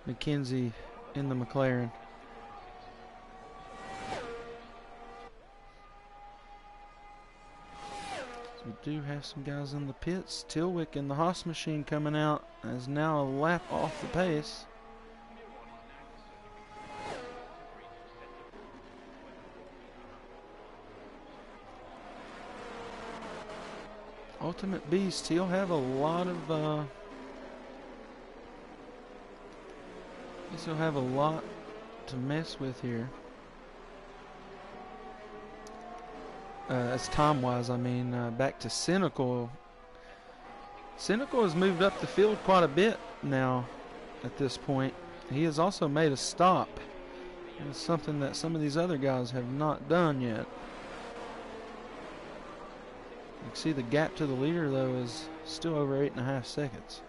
McKenzie in the McLaren. So we do have some guys in the pits. Tilwick in the Haas machine coming out is now a lap off the pace. Ultimate Beast, he'll have a lot of he'll have a lot to mess with here. As time-wise, I mean, back to Cynical. Cynical has moved up the field quite a bit now at this point. He has also made a stop. It's something that some of these other guys have not done yet. You can see the gap to the leader, though, is still over 8.5 seconds.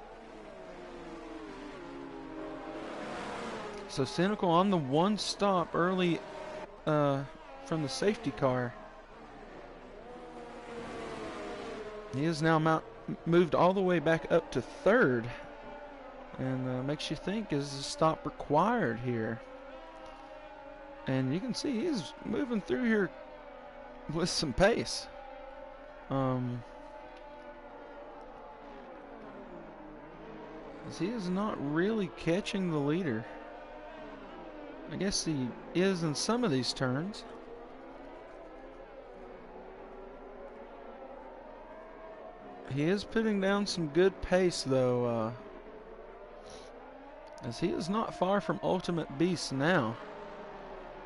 So Cynical on the one stop early from the safety car. He is now moved all the way back up to third. And makes you think, is the stop required here? And you can see he's moving through here with some pace. He is not really catching the leader. I guess he is in some of these turns. He is putting down some good pace, though, as he is not far from Ultimate Beast now.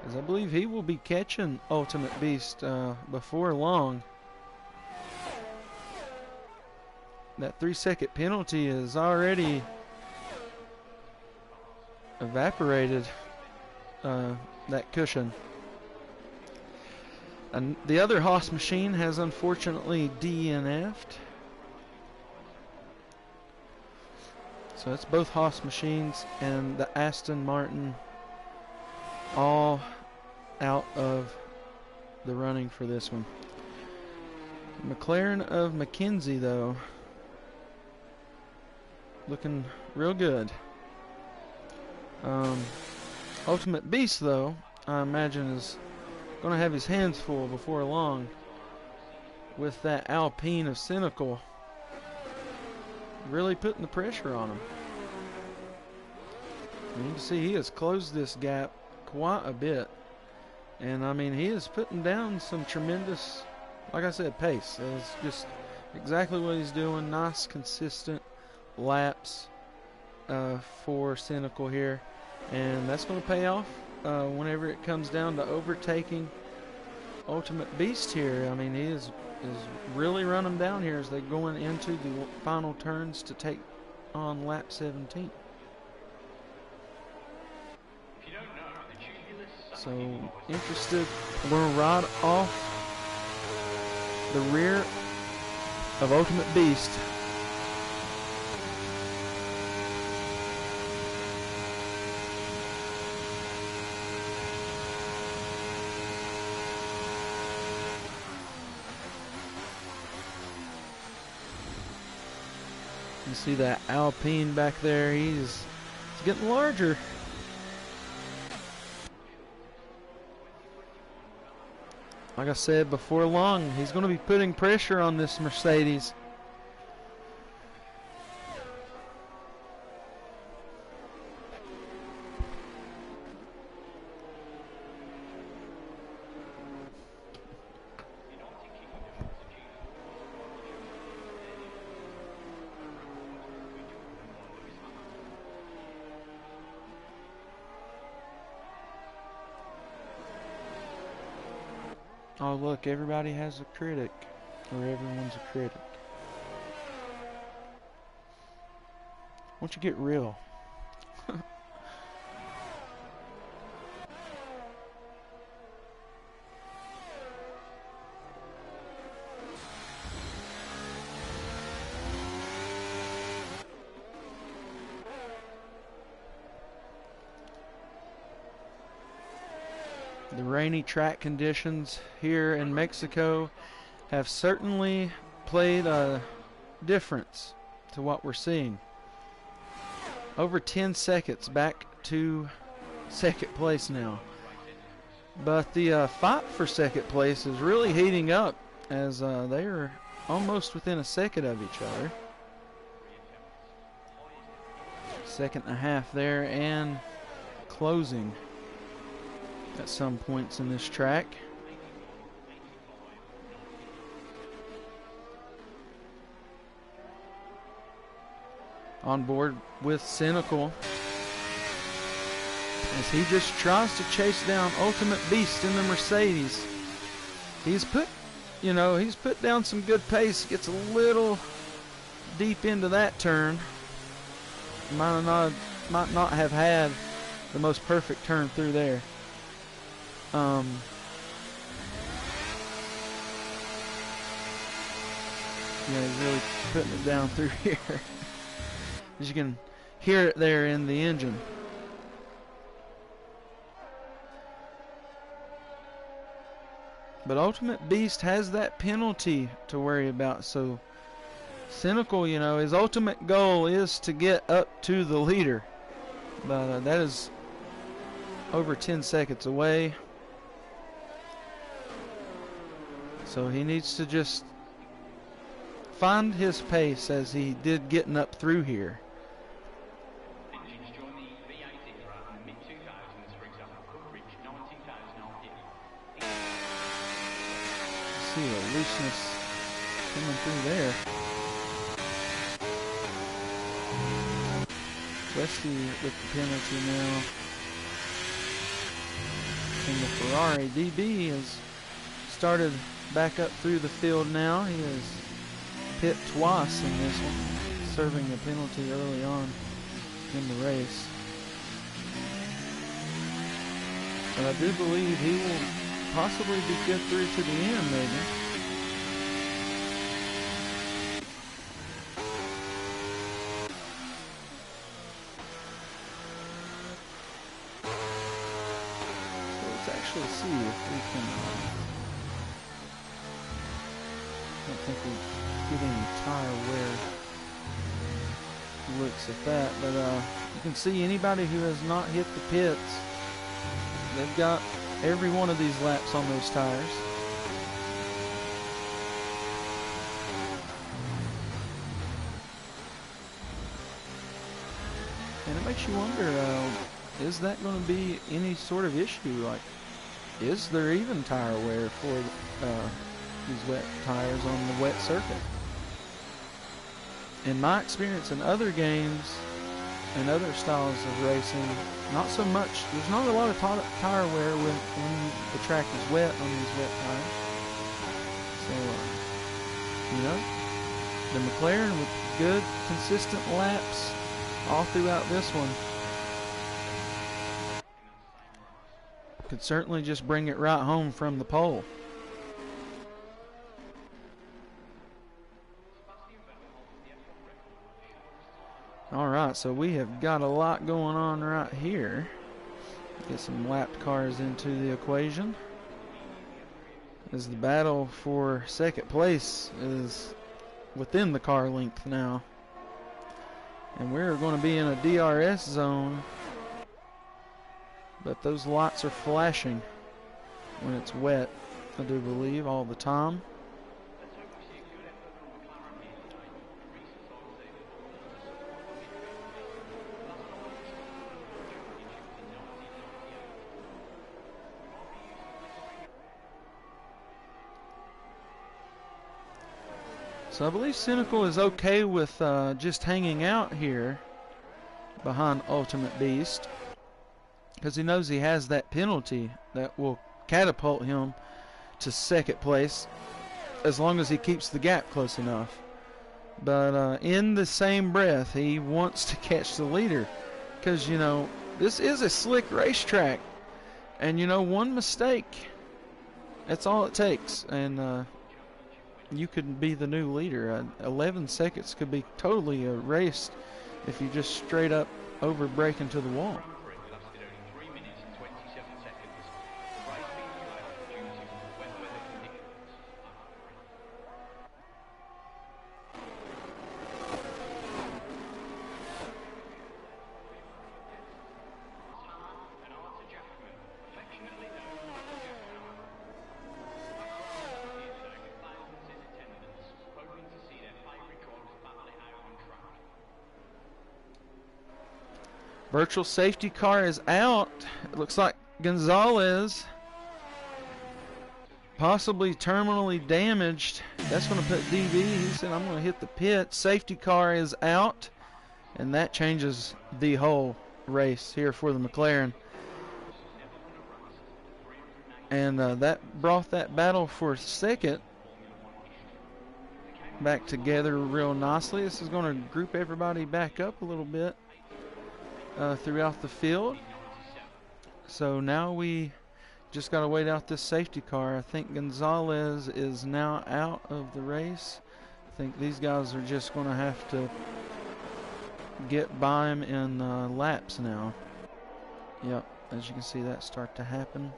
As I believe he will be catching Ultimate Beast before long. That 3-second penalty is already evaporated that cushion. And the other Haas machine has unfortunately DNF'd. So it's both Haas machines and the Aston Martin all out of the running for this one. McLaren of McKenzie, though, looking real good. Ultimate Beast, though, I imagine is going to have his hands full before long with that Alpine of Cynical really putting the pressure on him. And you can see he has closed this gap quite a bit. And I mean, he is putting down some tremendous, like I said, pace. It's just exactly what he's doing. Nice, consistent laps for Cynical here. And that's going to pay off whenever it comes down to overtaking Ultimate Beast here. I mean, he is really running them down here as they're going into the final turns to take on lap 17. So, interested, we're going to ride off the rear of Ultimate Beast. You see that Alpine back there, he's getting larger. Like I said, before long, he's going to be putting pressure on this Mercedes. Oh, look, everybody has a critic, or everyone's a critic. Why don't you get real? The rainy track conditions here in Mexico have certainly played a difference to what we're seeing. Over 10 seconds back to second place now. But the fight for second place is really heating up as they are almost within a second of each other. Second and a half there and closing at some points in this track. On board with Cynical as he just tries to chase down Ultimate Beast in the Mercedes. He's put down some good pace, gets a little deep into that turn. Might not have had the most perfect turn through there. Yeah, he's really putting it down through here. As you can hear it there in the engine. But Ultimate Beast has that penalty to worry about. So Cynical, his ultimate goal is to get up to the leader. But that is over 10 seconds away. So he needs to just find his pace as he did getting up through here. Engines during the V8 era and mid-2000s, for example, closeness coming through there. Westy with the penalty now. And the Ferrari DB has started back up through the field now. He has pit twice in this one, serving a penalty early on in the race. But I do believe he will possibly be good through to the end, maybe. So let's actually see if we can. I don't think we get any tire wear looks at that, but you can see anybody who has not hit the pits, they've got every one of these laps on those tires. And it makes you wonder, is that going to be any sort of issue? Like, is there even tire wear for these wet tires on the wet circuit? In my experience in other games and other styles of racing, not so much. There's not a lot of tire wear when the track is wet on these wet tires. So, you know, the McLaren with good, consistent laps all throughout this one could certainly just bring it right home from the pole. All right, so we have got a lot going on right here. Get some lapped cars into the equation, as the battle for second place is within the car length now. And we're going to be in a DRS zone, but those lights are flashing when it's wet, I do believe, all the time. So I believe Cynical is okay with just hanging out here behind Ultimate Beast, because he knows he has that penalty that will catapult him to second place as long as he keeps the gap close enough. But in the same breath, he wants to catch the leader, because, you know, this is a slick racetrack, and, you know, one mistake, that's all it takes, and you could be the new leader. 11 seconds could be totally erased if you just straight up over brake into the wall. Lasted only 3 minutes and 27 seconds. The race being delayed due to wet weather conditions. And Arthur Jackman, affectionately known as Jack Hammer. Here today with thousands in attendance, hoping to see their favourite drivers battle it out on track. Virtual safety car is out. It looks like Gonzalez possibly terminally damaged. That's going to put DB. He said, I'm going to hit the pit. Safety car is out, and that changes the whole race here for the McLaren. And that brought that battle for second back together real nicely. This is going to group everybody back up a little bit throughout the field. So now we just got to wait out this safety car. I think Gonzalez is now out of the race. I think these guys are just going to have to get by him in laps now. Yep, as you can see, that start to happen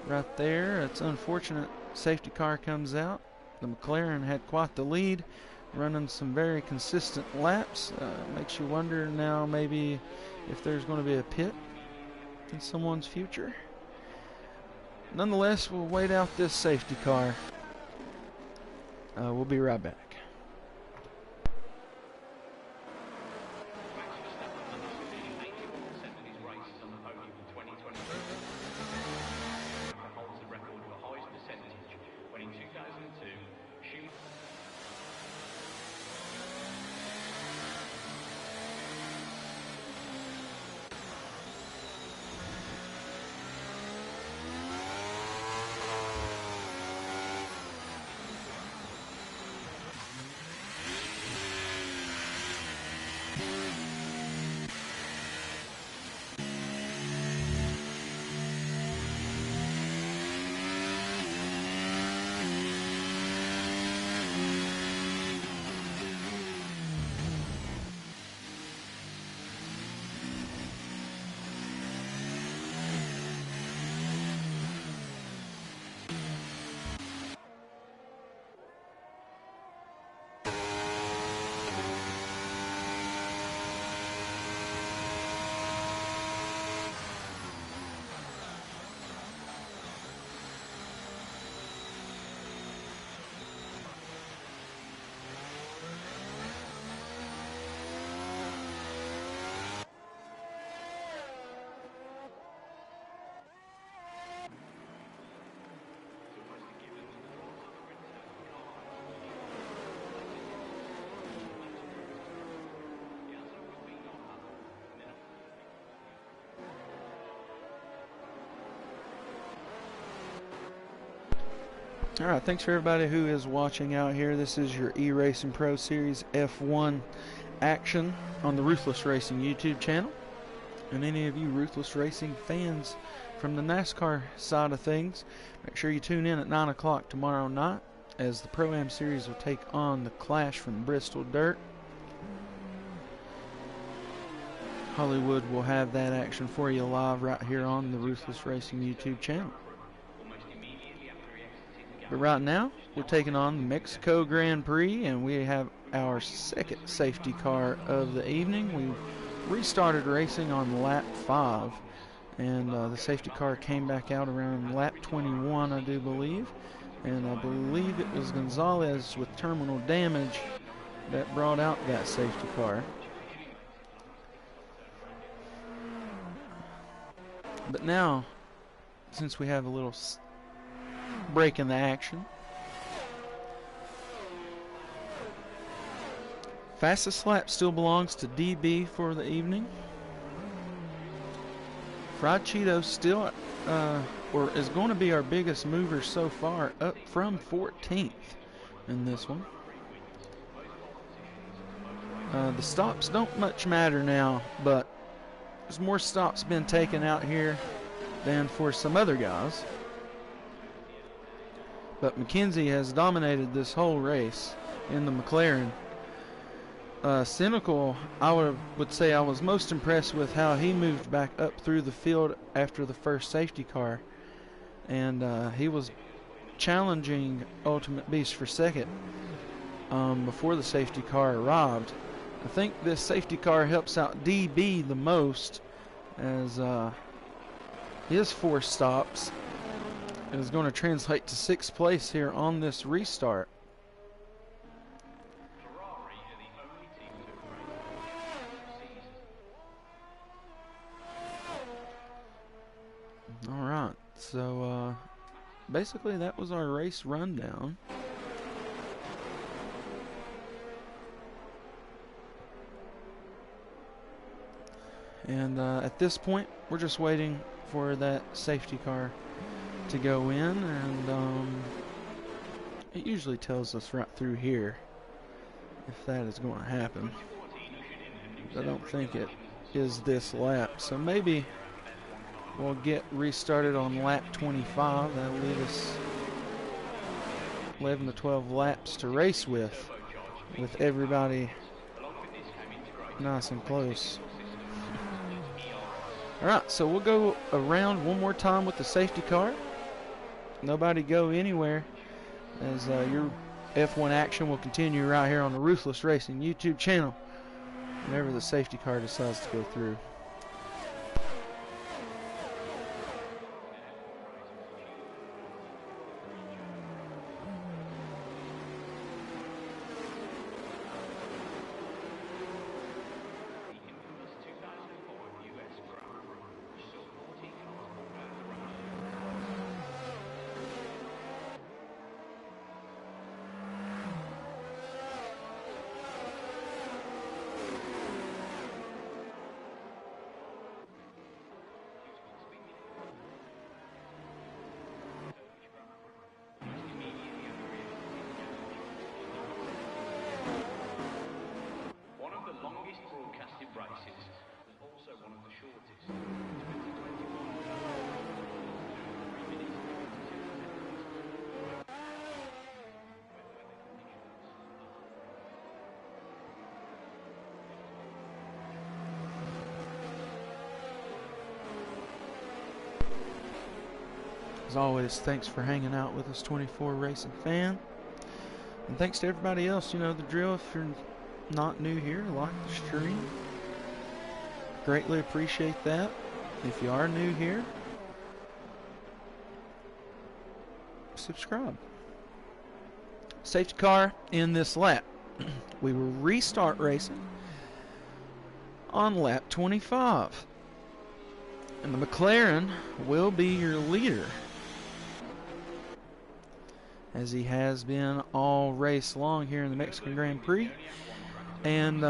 right there. It's unfortunate safety car comes out. The McLaren had quite the lead, running some very consistent laps. Makes you wonder now maybe if there's going to be a pit in someone's future. Nonetheless, we'll wait out this safety car. We'll be right back. Max Verstappen managed to finish 81% of his races on the podium in 2023. Holds the record for highest percentage when in 2002 Alright, thanks for everybody who is watching out here. This is your eRacingProSeries F1 action on the Ruthless Racing YouTube channel. And any of you Ruthless Racing fans from the NASCAR side of things, make sure you tune in at 9 o'clock tomorrow night as the Pro-Am Series will take on the Clash from Bristol Dirt. Hollywood will have that action for you live right here on the Ruthless Racing YouTube channel. But right now, we're taking on the Mexico Grand Prix, and we have our second safety car of the evening. We restarted racing on lap 5, and the safety car came back out around lap 21, I do believe. And I believe it was Gonzalez with terminal damage that brought out that safety car. But now, since we have a little break in the action, fastest lap still belongs to DB for the evening. Fried Cheeto still or is going to be our biggest mover so far, up from 14th in this one. The stops don't much matter now, but there's more stops been taken out here than for some other guys. But McKenzie has dominated this whole race in the McLaren. Cynical, I would say I was most impressed with how he moved back up through the field after the first safety car. And he was challenging Ultimate Beast for second before the safety car arrived. I think this safety car helps out DB the most, as his 4 stops is going to translate to 6th place here on this restart. Alright, so basically that was our race rundown. And at this point, we're just waiting for that safety car to go in, and it usually tells us right through here if that is going to happen. I don't think it is this lap, so maybe we'll get restarted on lap 25. That'll leave us 11 to 12 laps to race with everybody nice and close. Alright, so we'll go around one more time with the safety car. Nobody go anywhere, as your F1 action will continue right here on the Ruthless Racing YouTube channel whenever the safety car decides to go through. As always, thanks for hanging out with us, 24 Racing fan. And thanks to everybody else. You know the drill. If you're not new here, like the stream. Greatly appreciate that. If you are new here, subscribe. Safety car in this lap. We will restart racing on lap 25. And the McLaren will be your leader, as he has been all race long here in the Mexican Grand Prix. And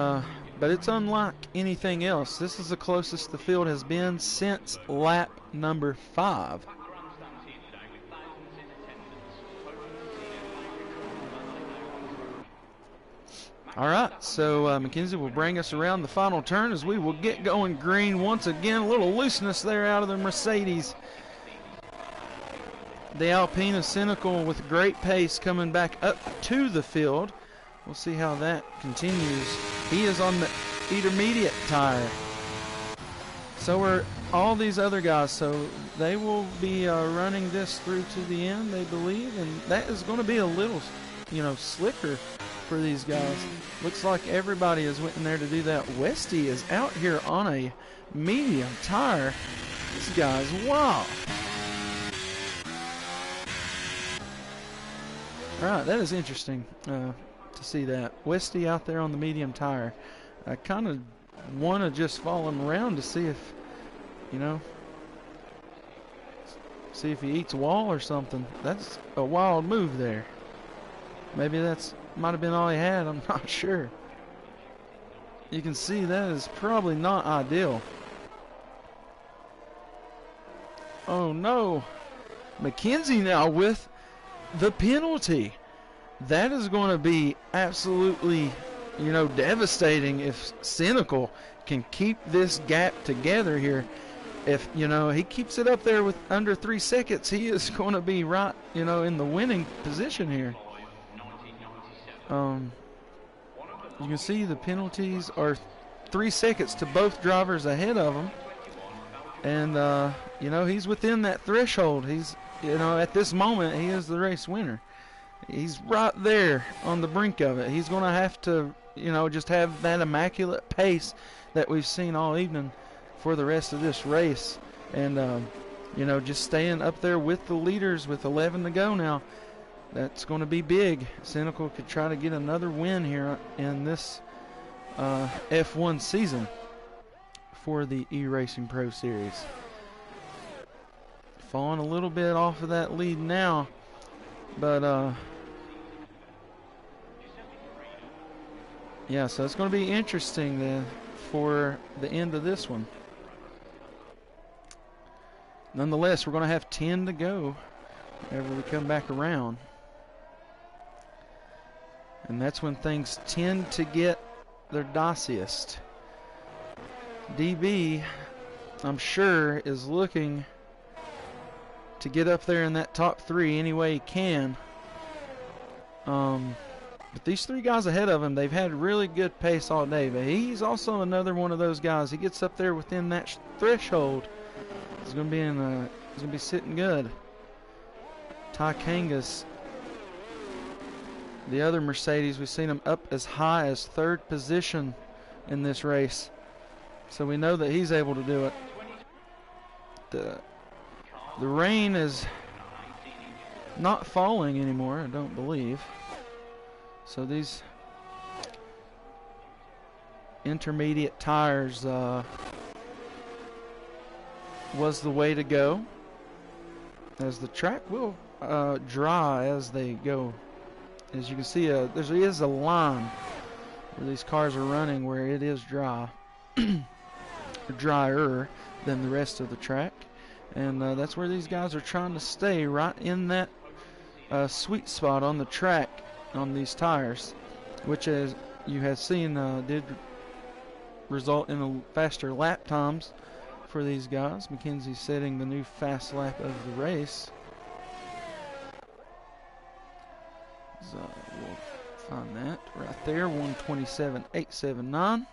but it's unlike anything else. This is the closest the field has been since lap number 5. All right, so Mackenzie will bring us around the final turn as we will get going green once again. A little looseness there out of the Mercedes. The Alpine is Cynical with great pace coming back up to the field. We'll see how that continues. He is on the intermediate tire. So are all these other guys. So they will be running this through to the end, they believe. And that is going to be a little, slicker for these guys. Looks like everybody is went in there to do that. Westy is out here on a medium tire. This guy's wild. All right, that is interesting to see that. Westy out there on the medium tire. I kind of want to just follow him around to see if, see if he eats a wall or something. That's a wild move there. Maybe that's might have been all he had. I'm not sure. You can see that is probably not ideal. Oh no. Mackenzie now with the penalty. That is going to be absolutely, devastating if Cynical can keep this gap together here. If, he keeps it up there with under 3 seconds, he is going to be right, in the winning position here. You can see the penalties are 3 seconds to both drivers ahead of him. And, he's within that threshold. He's, at this moment, he is the race winner. He's right there on the brink of it. He's going to have to, just have that immaculate pace that we've seen all evening for the rest of this race. And, just staying up there with the leaders with 11 to go now. That's going to be big. Cynical could try to get another win here in this F1 season for the eRacing Pro Series. Falling a little bit off of that lead now, but yeah, so it's going to be interesting then for the end of this one. Nonetheless, we're going to have 10 to go whenever we come back around. And that's when things tend to get their diciest. DB, I'm sure, is looking to get up there in that top 3 any way he can. But these 3 guys ahead of him, they've had really good pace all day. But he's also another one of those guys. He gets up there within that threshold. He's going to be he's going to be sitting good. Ty Kangas, the other Mercedes, we've seen him up as high as 3rd position in this race. So we know that he's able to do it. The rain is not falling anymore, I don't believe. So these intermediate tires was the way to go, as the track will dry as they go. As you can see, there is a line where these cars are running where it is dry, drier than the rest of the track. And that's where these guys are trying to stay, right in that sweet spot on the track on these tires, which, as you have seen, did result in a faster lap times for these guys. Mackenzie's setting the new fast lap of the race. So we'll find that right there, 1:27.879.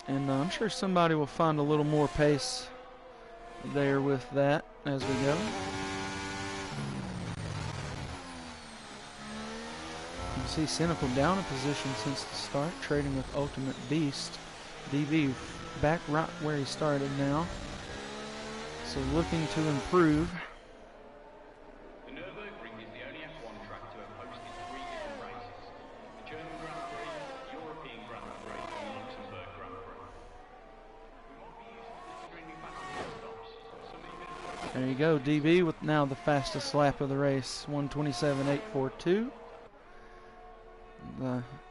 And I'm sure somebody will find a little more pace there with that as we go. You can see Cynical down a position since the start, trading with Ultimate Beast. DB back right where he started now. So looking to improve. The Nürburgring is the only F1 track to have hosted 3 different races: the German Grand Prix, European Grand Prix, and the Luxembourg Grand Prix. We might be used to extremely fast pit stops. Some even... There you go, DB with now the fastest lap of the race, 1:27.842.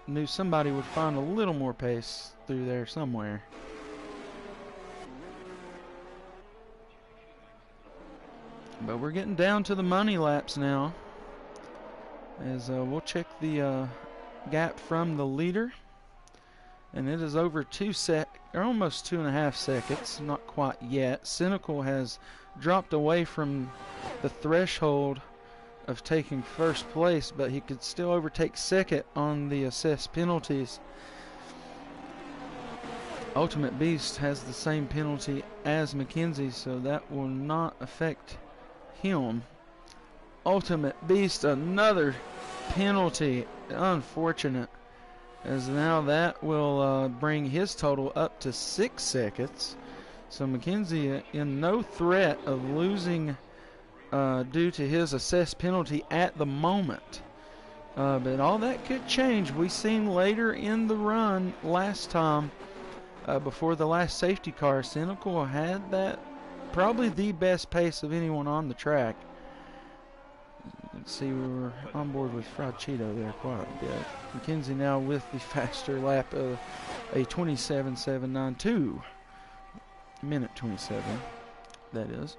Knew somebody would find a little more pace through there somewhere. But we're getting down to the money laps now, as we'll check the gap from the leader. And it is over almost 2.5 seconds, not quite yet. Cynical has dropped away from the threshold of taking first place, but he could still overtake second on the assessed penalties. Ultimate Beast has the same penalty as Mackenzie, so that will not affect him. Ultimate Beast, another penalty. Unfortunate, as now that will bring his total up to 6 seconds. So Mackenzie in no threat of losing due to his assessed penalty at the moment. But all that could change. We seen later in the run last time, before the last safety car, Cynical had that probably the best pace of anyone on the track. Let's see, we were on board with Fried Cheeto there quite a bit. Mackenzie now with the faster lap of a 27.792. Minute 27, that is.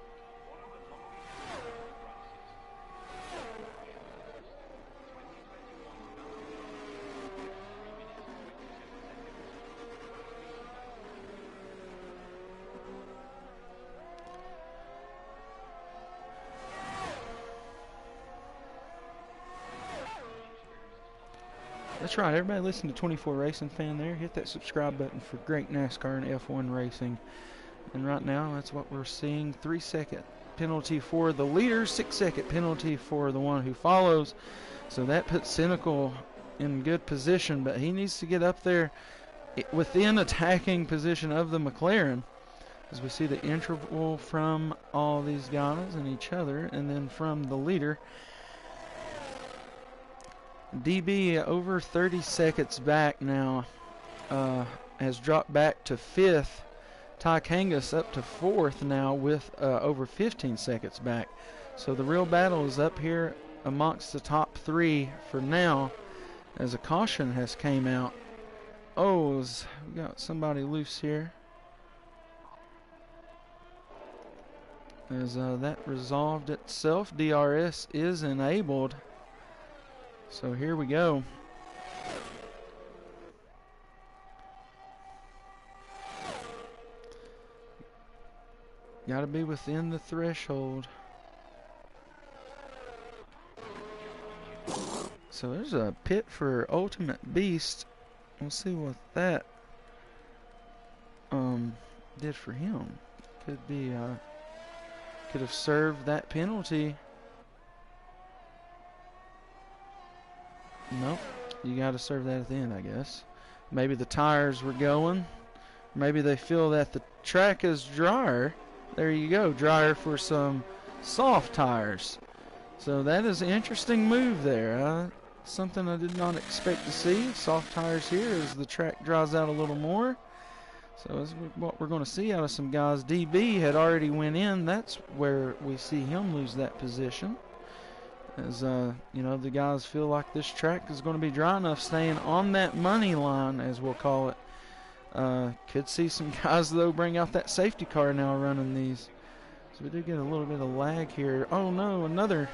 That's right, everybody listen to 24 Racing Fan there. Hit that subscribe button for great NASCAR and F1 racing. And right now, that's what we're seeing. 3-second penalty for the leader, 6-second penalty for the one who follows. So that puts Cynical in good position, but he needs to get up there within attacking position of the McLaren. As we see the interval from all these guys and each other, and then from the leader. DB over 30 seconds back now, has dropped back to 5th. Ty Kangas up to 4th now with over 15 seconds back. So the real battle is up here amongst the top 3 for now, as a caution has came out. Oh, we got somebody loose here. As that resolved itself, DRS is enabled. So here we go. Got to be within the threshold. So there's a pit for Ultimate Beast. We'll see what that did for him. Could be could have served that penalty. Nope, you got to serve that at the end, I guess. Maybe the tires were going. Maybe they feel that the track is drier. There you go, drier for some soft tires. So that is an interesting move there. Something I did not expect to see. Soft tires here as the track dries out a little more. So that's what we're going to see out of some guys. DB had already went in. That's where we see him lose that position. As you know, the guys feel like this track is going to be dry enough, staying on that money line, as we'll call it. Could see some guys, though, bring out that safety car now running these. So we did get a little bit of lag here. Oh, no, another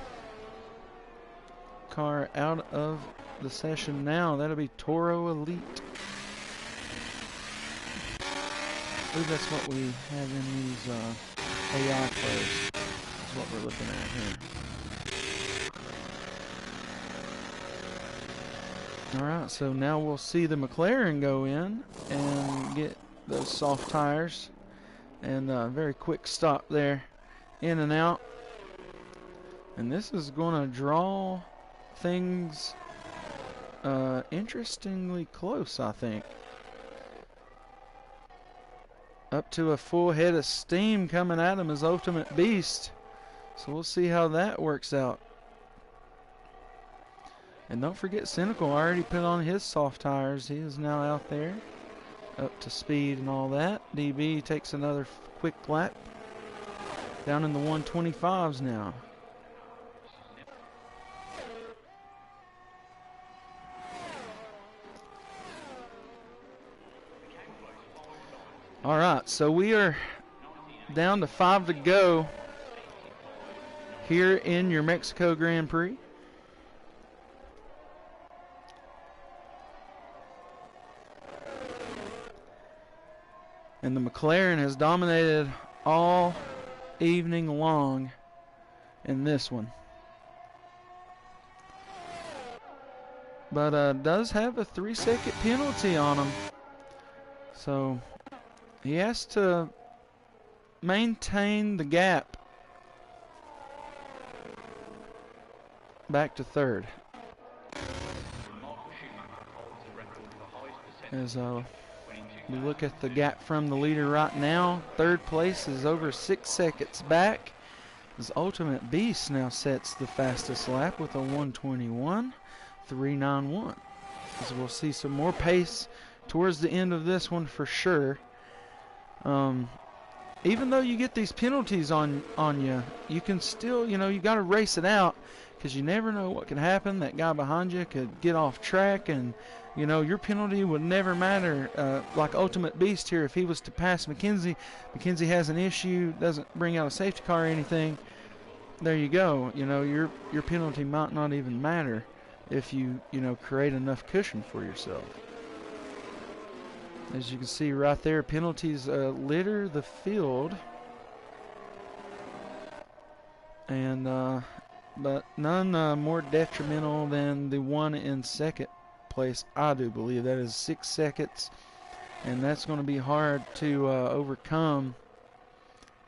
car out of the session now. That'll be Toro Elite. I believe that's what we have in these AI plays. That's what we're looking at here. Alright, so now we'll see the McLaren go in and get those soft tires. And a very quick stop there, in and out. And this is going to draw things interestingly close, I think. Up to a full head of steam coming at him as Ultimate Beast. So we'll see how that works out. And don't forget, Cynical already put on his soft tires. He is now out there, up to speed and all that. DB takes another quick lap, down in the 125s now. All right, so we are down to 5 to go here in your Mexico Grand Prix. And the McLaren has dominated all evening long in this one. But does have a 3-second penalty on him. So he has to maintain the gap back to third. As we look at the gap from the leader right now, third place is over 6 seconds back. As Ultimate Beast now sets the fastest lap with a 1:21.391. As we'll see some more pace towards the end of this one for sure. Even though you get these penalties on you, you can still, you got to race it out, because you never know what can happen. That guy behind you could get off track, and your penalty would never matter. Like Ultimate Beast here, if he was to pass McKenzie has an issue, doesn't bring out a safety car or anything, there you go. Your penalty might not even matter if you create enough cushion for yourself. As you can see right there, penalties litter the field, and but none more detrimental than the one in second place. I do believe that is 6 seconds, and that's going to be hard to overcome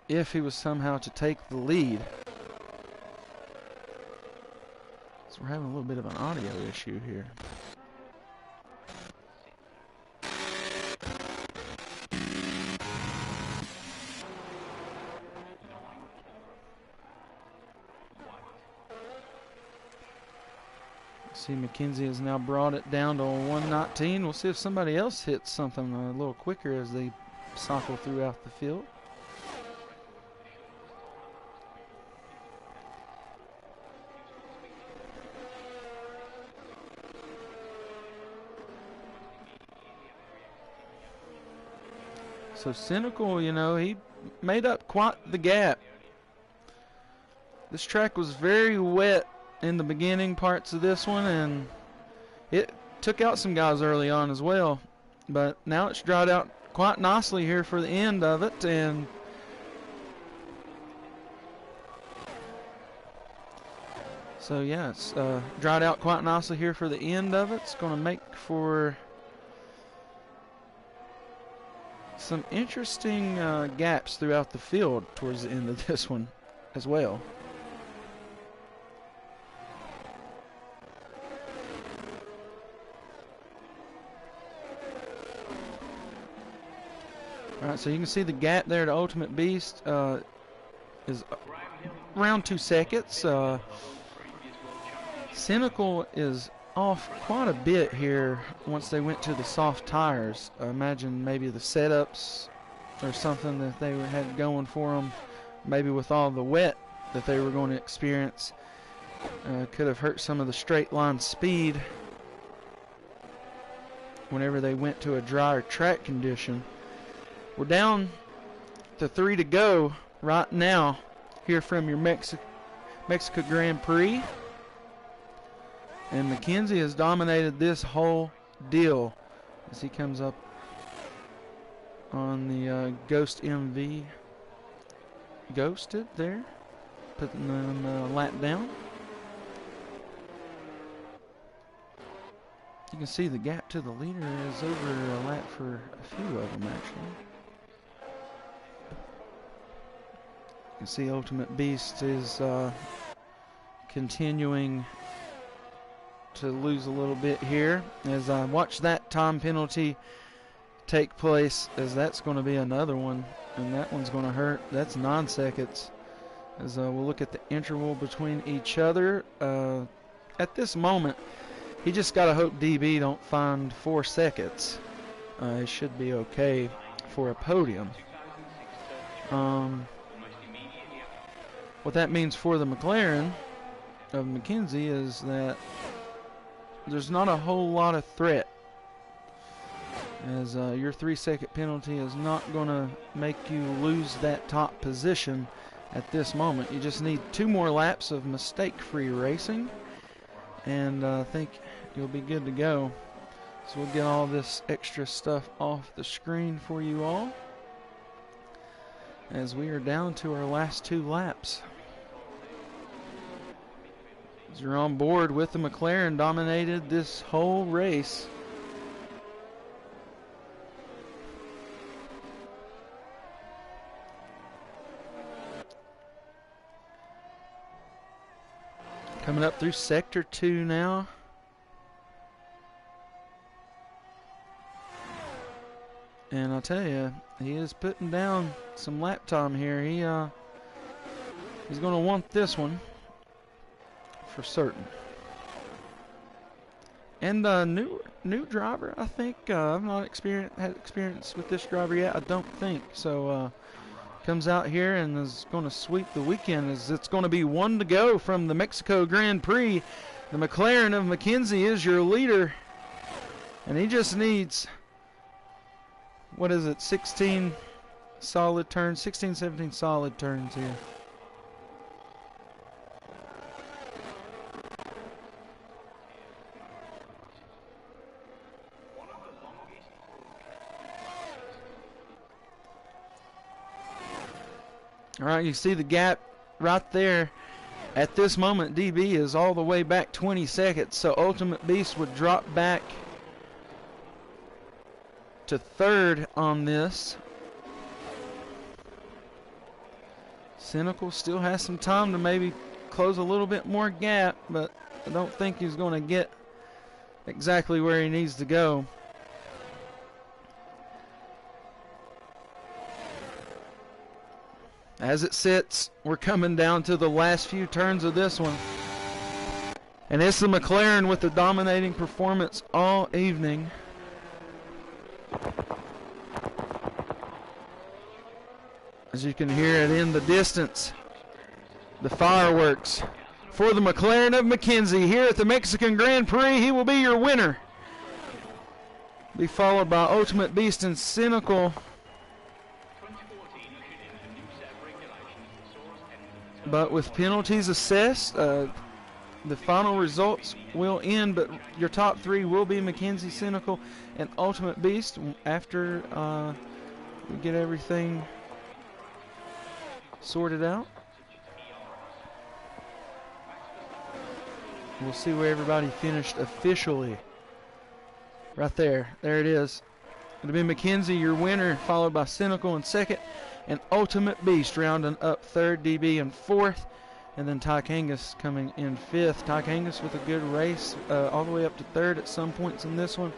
if he was somehow to take the lead. So we're having a little bit of an audio issue here. See, McKenzie has now brought it down to 1:19. We'll see if somebody else hits something a little quicker as they cycle throughout the field. So Cynical, he made up quite the gap. This track was very wet in the beginning parts of this one, and it took out some guys early on as well, but now it's dried out quite nicely here for the end of it, and so yeah, it's dried out quite nicely here for the end of it. It's going to make for some interesting gaps throughout the field towards the end of this one as well. Alright, so you can see the gap there to Ultimate Beast is around 2 seconds. Cynical is off quite a bit here once they went to the soft tires. I imagine maybe the setups or something that they had going for them, maybe with all the wet that they were going to experience, could have hurt some of the straight line speed whenever they went to a drier track condition. We're down to 3 to go right now here from your Mexico Grand Prix. And McKenzie has dominated this whole deal as he comes up on the Ghost MV. Ghosted there, putting them lap down. You can see the gap to the leader is over a lap for a few of them actually. You can see Ultimate Beast is continuing to lose a little bit here as I watch that time penalty take place, as that's going to be another one, and that one's going to hurt. That's 9 seconds as we'll look at the interval between each other. At this moment, he just got to hope DB don't find 4 seconds. It should be okay for a podium. What that means for the McLaren of McKenzie is that there's not a whole lot of threat, as your 3-second penalty is not going to make you lose that top position at this moment. You just need 2 more laps of mistake-free racing, and I think you'll be good to go. So we'll get all this extra stuff off the screen for you all. as we are down to our last 2 laps. As you're on board with the McLaren, dominated this whole race. Coming up through Sector 2 now. And I'll tell you, he is putting down some lap time here. He's going to want this one for certain. And new driver, I think. I've not had experience with this driver yet. I don't think so. Comes out here and is going to sweep the weekend. As it's going to be 1 to go from the Mexico Grand Prix. The McLaren of McKenzie is your leader, and he just needs, what is it, 16 solid turns, 16, 17 solid turns here. All right, you see the gap right there. At this moment, DB is all the way back 20 seconds, so Ultimate Beast would drop back to 3rd on this. Cynical still has some time to maybe close a little bit more gap, but I don't think he's going to get exactly where he needs to go. As it sits, we're coming down to the last few turns of this one. And it's the McLaren with the dominating performance all evening. As you can hear it in the distance, the fireworks for the McLaren of McKenzie here at the Mexican Grand Prix. He will be your winner. Be followed by Ultimate Beast and Cynical. But with penalties assessed, the final results will end, but your top 3 will be McKenzie, Cynical, and Ultimate Beast after we get everything sorted out. We'll see where everybody finished officially. Right there. There it is. It'll be McKenzie, your winner, followed by Cynical in 2nd, and Ultimate Beast rounding up 3rd, DB in 4th, and then Ty Kangas coming in 5th. Ty Kangas with a good race all the way up to 3rd at some points in this one.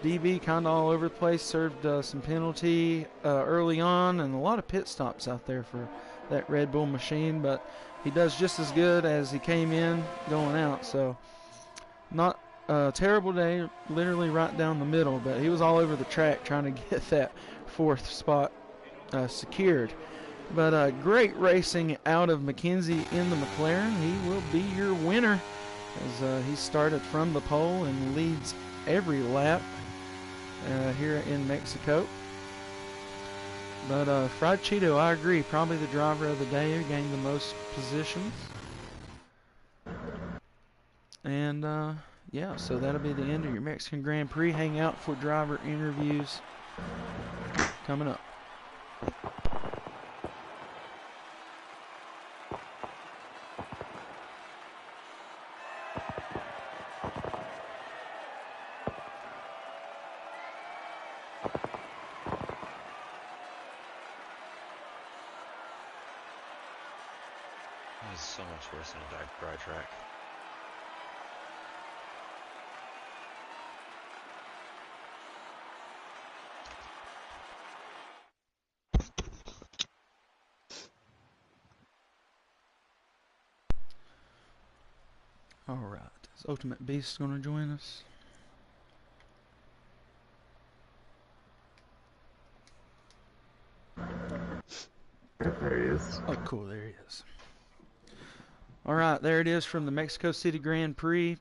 DB kind of all over the place, served some penalty early on, and a lot of pit stops out there for that Red Bull machine, but he does just as good as he came in going out, so not a terrible day, literally right down the middle, but he was all over the track trying to get that 4th spot secured. But great racing out of McKenzie in the McLaren. He will be your winner as he started from the pole and leads every lap here in Mexico. But Fried Cheeto, I agree, probably the driver of the day, gained the most positions. And yeah, so that'll be the end of your Mexican Grand Prix. Hang out for driver interviews coming up. This is so much worse than a dry track. Alright, is Ultimate Beast going to join us? There he is. Oh, cool, there he is. Alright, there it is from the Mexico City Grand Prix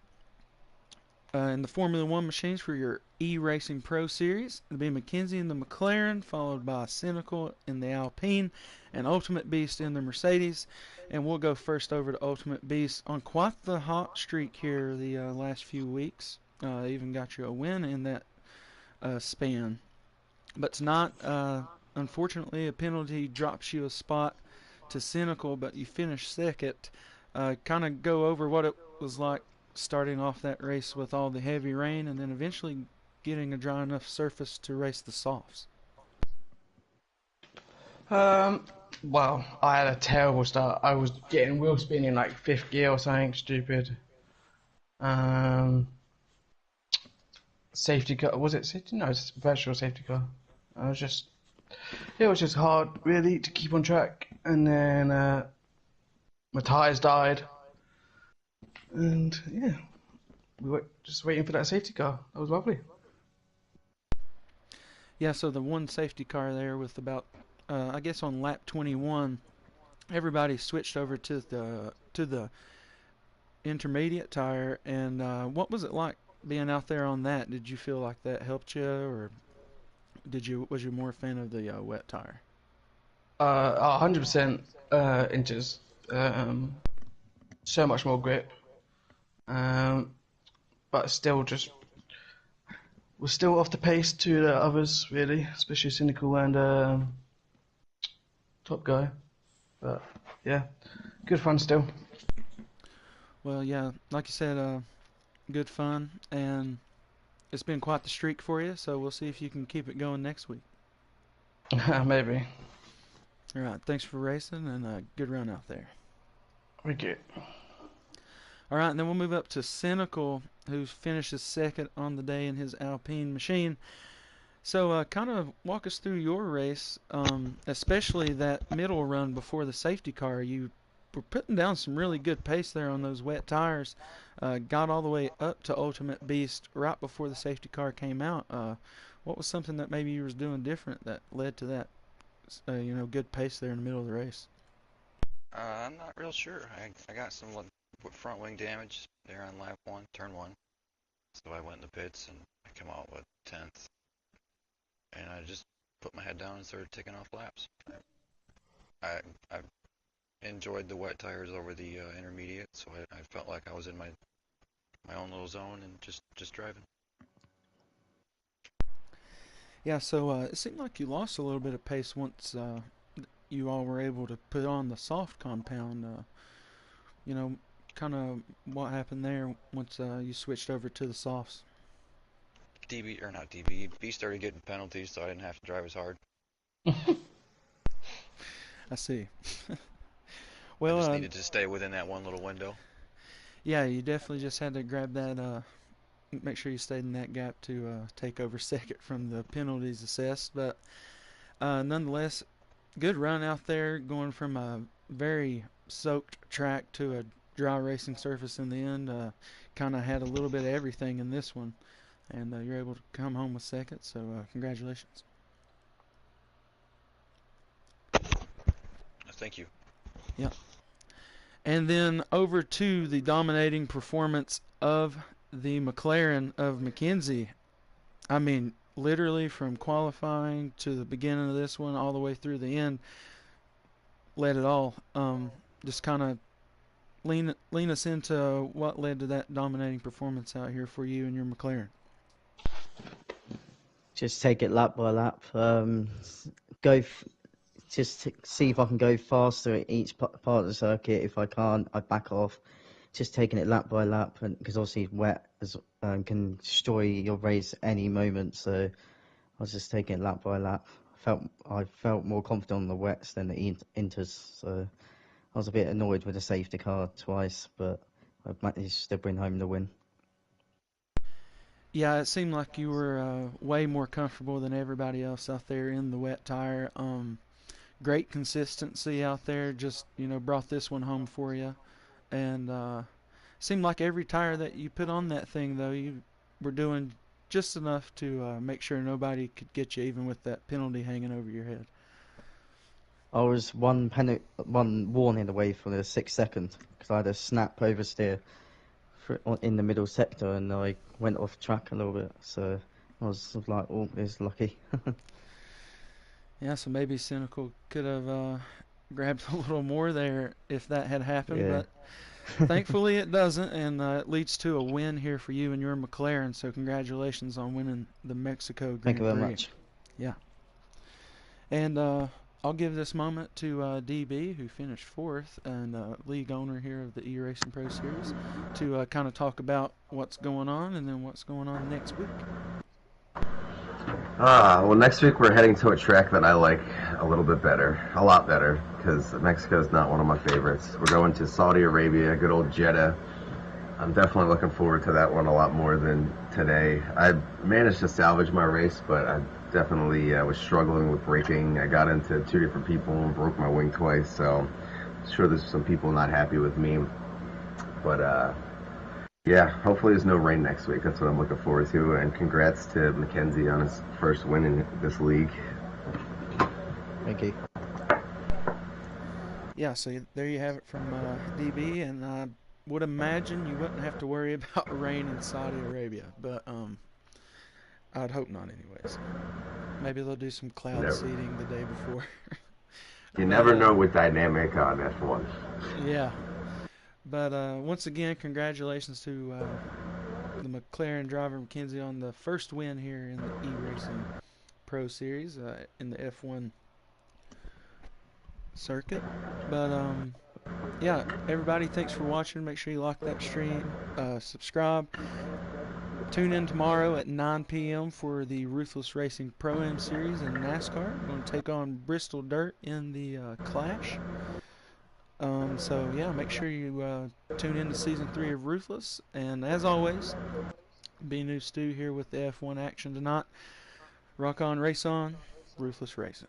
in the Formula One machines for your eRacingProSeries. It'll be McKenzie in the McLaren, followed by Cynical in the Alpine, and Ultimate Beast in the Mercedes. And we'll go first over to Ultimate Beast on quite the hot streak here the last few weeks. Even got you a win in that span. But tonight, unfortunately, a penalty drops you a spot to Cynical, but you finish second. Kind of go over what it was like starting off that race with all the heavy rain and then eventually getting a dry enough surface to race the softs. Well, I had a terrible start. I was getting wheel spin in like fifth gear or something stupid. Um, Safety car, was it safety? No, it's virtual safety car. It was just hard really to keep on track. And then my tyres died. And yeah, we were just waiting for that safety car. That was lovely. Yeah, so the one safety car there with about, I guess on lap 21, everybody switched over to the intermediate tire. And what was it like being out there on that? Did you feel like that helped you, or was you more a fan of the wet tire? 100% inches. So much more grip. Um, but still just we're still off the pace to the others really, especially Cynical and Top Guy. But yeah, good fun still. Well, yeah, like you said, good fun, and it's been quite the streak for you. So we'll see if you can keep it going next week. Maybe. All right, thanks for racing, and good run out there. We get. All right, and then we'll move up to Cynical, who finishes second on the day in his Alpine machine. So kind of walk us through your race, especially that middle run before the safety car. You were putting down some really good pace there on those wet tires. Got all the way up to Ultimate Beast right before the safety car came out. What was something that maybe you was doing different that led to that, good pace there in the middle of the race? I'm not real sure. I got some front wing damage there on lap 1, turn 1. So I went in the pits and I come out with 10th. And I just put my head down and started taking off laps. I enjoyed the wet tires over the intermediate, so I felt like I was in my own little zone and just driving. Yeah, so it seemed like you lost a little bit of pace once you all were able to put on the soft compound. You know, kind of what happened there once you switched over to the softs. DB, or not DB, B started getting penalties, so I didn't have to drive as hard. I see. I Well, just needed to stay within that one little window. yeah, you definitely just had to grab that, make sure you stayed in that gap to take over second from the penalties assessed. But nonetheless, good run out there, going from a very soaked track to a dry racing surface in the end. Kind of had a little bit of everything in this one, and you're able to come home with second. So congratulations. Thank you. Yeah. And then over to the dominating performance of the McLaren of Mackenzie. I mean, literally from qualifying to the beginning of this one all the way through the end, led it all. Just kind of lean us into what led to that dominating performance out here for you and your McLaren. Just take it lap by lap. Just see if I can go faster at each part of the circuit. If I can't, I back off. Just taking it lap by lap, and because obviously wet can destroy your race any moment. So I was just taking it lap by lap. I felt more confident on the wets than the inters. So I was a bit annoyed with the safety car twice, but I managed to bring home the win. Yeah, it seemed like you were way more comfortable than everybody else out there in the wet tire. Great consistency out there. Just brought this one home for you, and seemed like every tire that you put on that thing, though, you were doing just enough to make sure nobody could get you, even with that penalty hanging over your head. I was one warning away from the 6 seconds because I had a snap oversteer in the middle sector and I went off track a little bit. So I was like, oh, it's lucky. Yeah, so maybe Cynical could have grabbed a little more there if that had happened, Yeah. but thankfully it doesn't, and it leads to a win here for you and your McLaren. So congratulations on winning the Mexico Grand Prix. Thank you very much. Yeah. And I'll give this moment to DB, who finished fourth and league owner here of the eRacing Pro Series, to kind of talk about what's going on and then what's going on next week. Well, next week we're heading to a track that I like a little bit better, a lot better, because Mexico is not one of my favorites. We're going to Saudi Arabia, good old Jeddah. I'm definitely looking forward to that one a lot more than today. I managed to salvage my race, but I definitely was struggling with braking. I got into two different people and broke my wing twice, so I'm sure there's some people not happy with me. But yeah, hopefully there's no rain next week. That's what I'm looking forward to. And congrats to Mackenzie on his first win in this league. Thank you. Yeah, so there you have it from DB, and I would imagine you wouldn't have to worry about rain in Saudi Arabia, but I'd hope not anyways. Maybe they'll do some cloud seeding the day before. You never know with dynamic on F1. Yeah. But once again, congratulations to the McLaren driver Mackenzie on the first win here in the eRacing Pro Series in the F1 circuit. But yeah, everybody, thanks for watching. Make sure you like that stream, subscribe. Tune in tomorrow at 9 p.m. for the Ruthless Racing Pro-Am Series in NASCAR. We're going to take on Bristol Dirt in the Clash. So yeah, make sure you tune in to Season 3 of Ruthless. And as always, be New Stu here with the F1 action tonight. Rock on, race on, Ruthless Racing.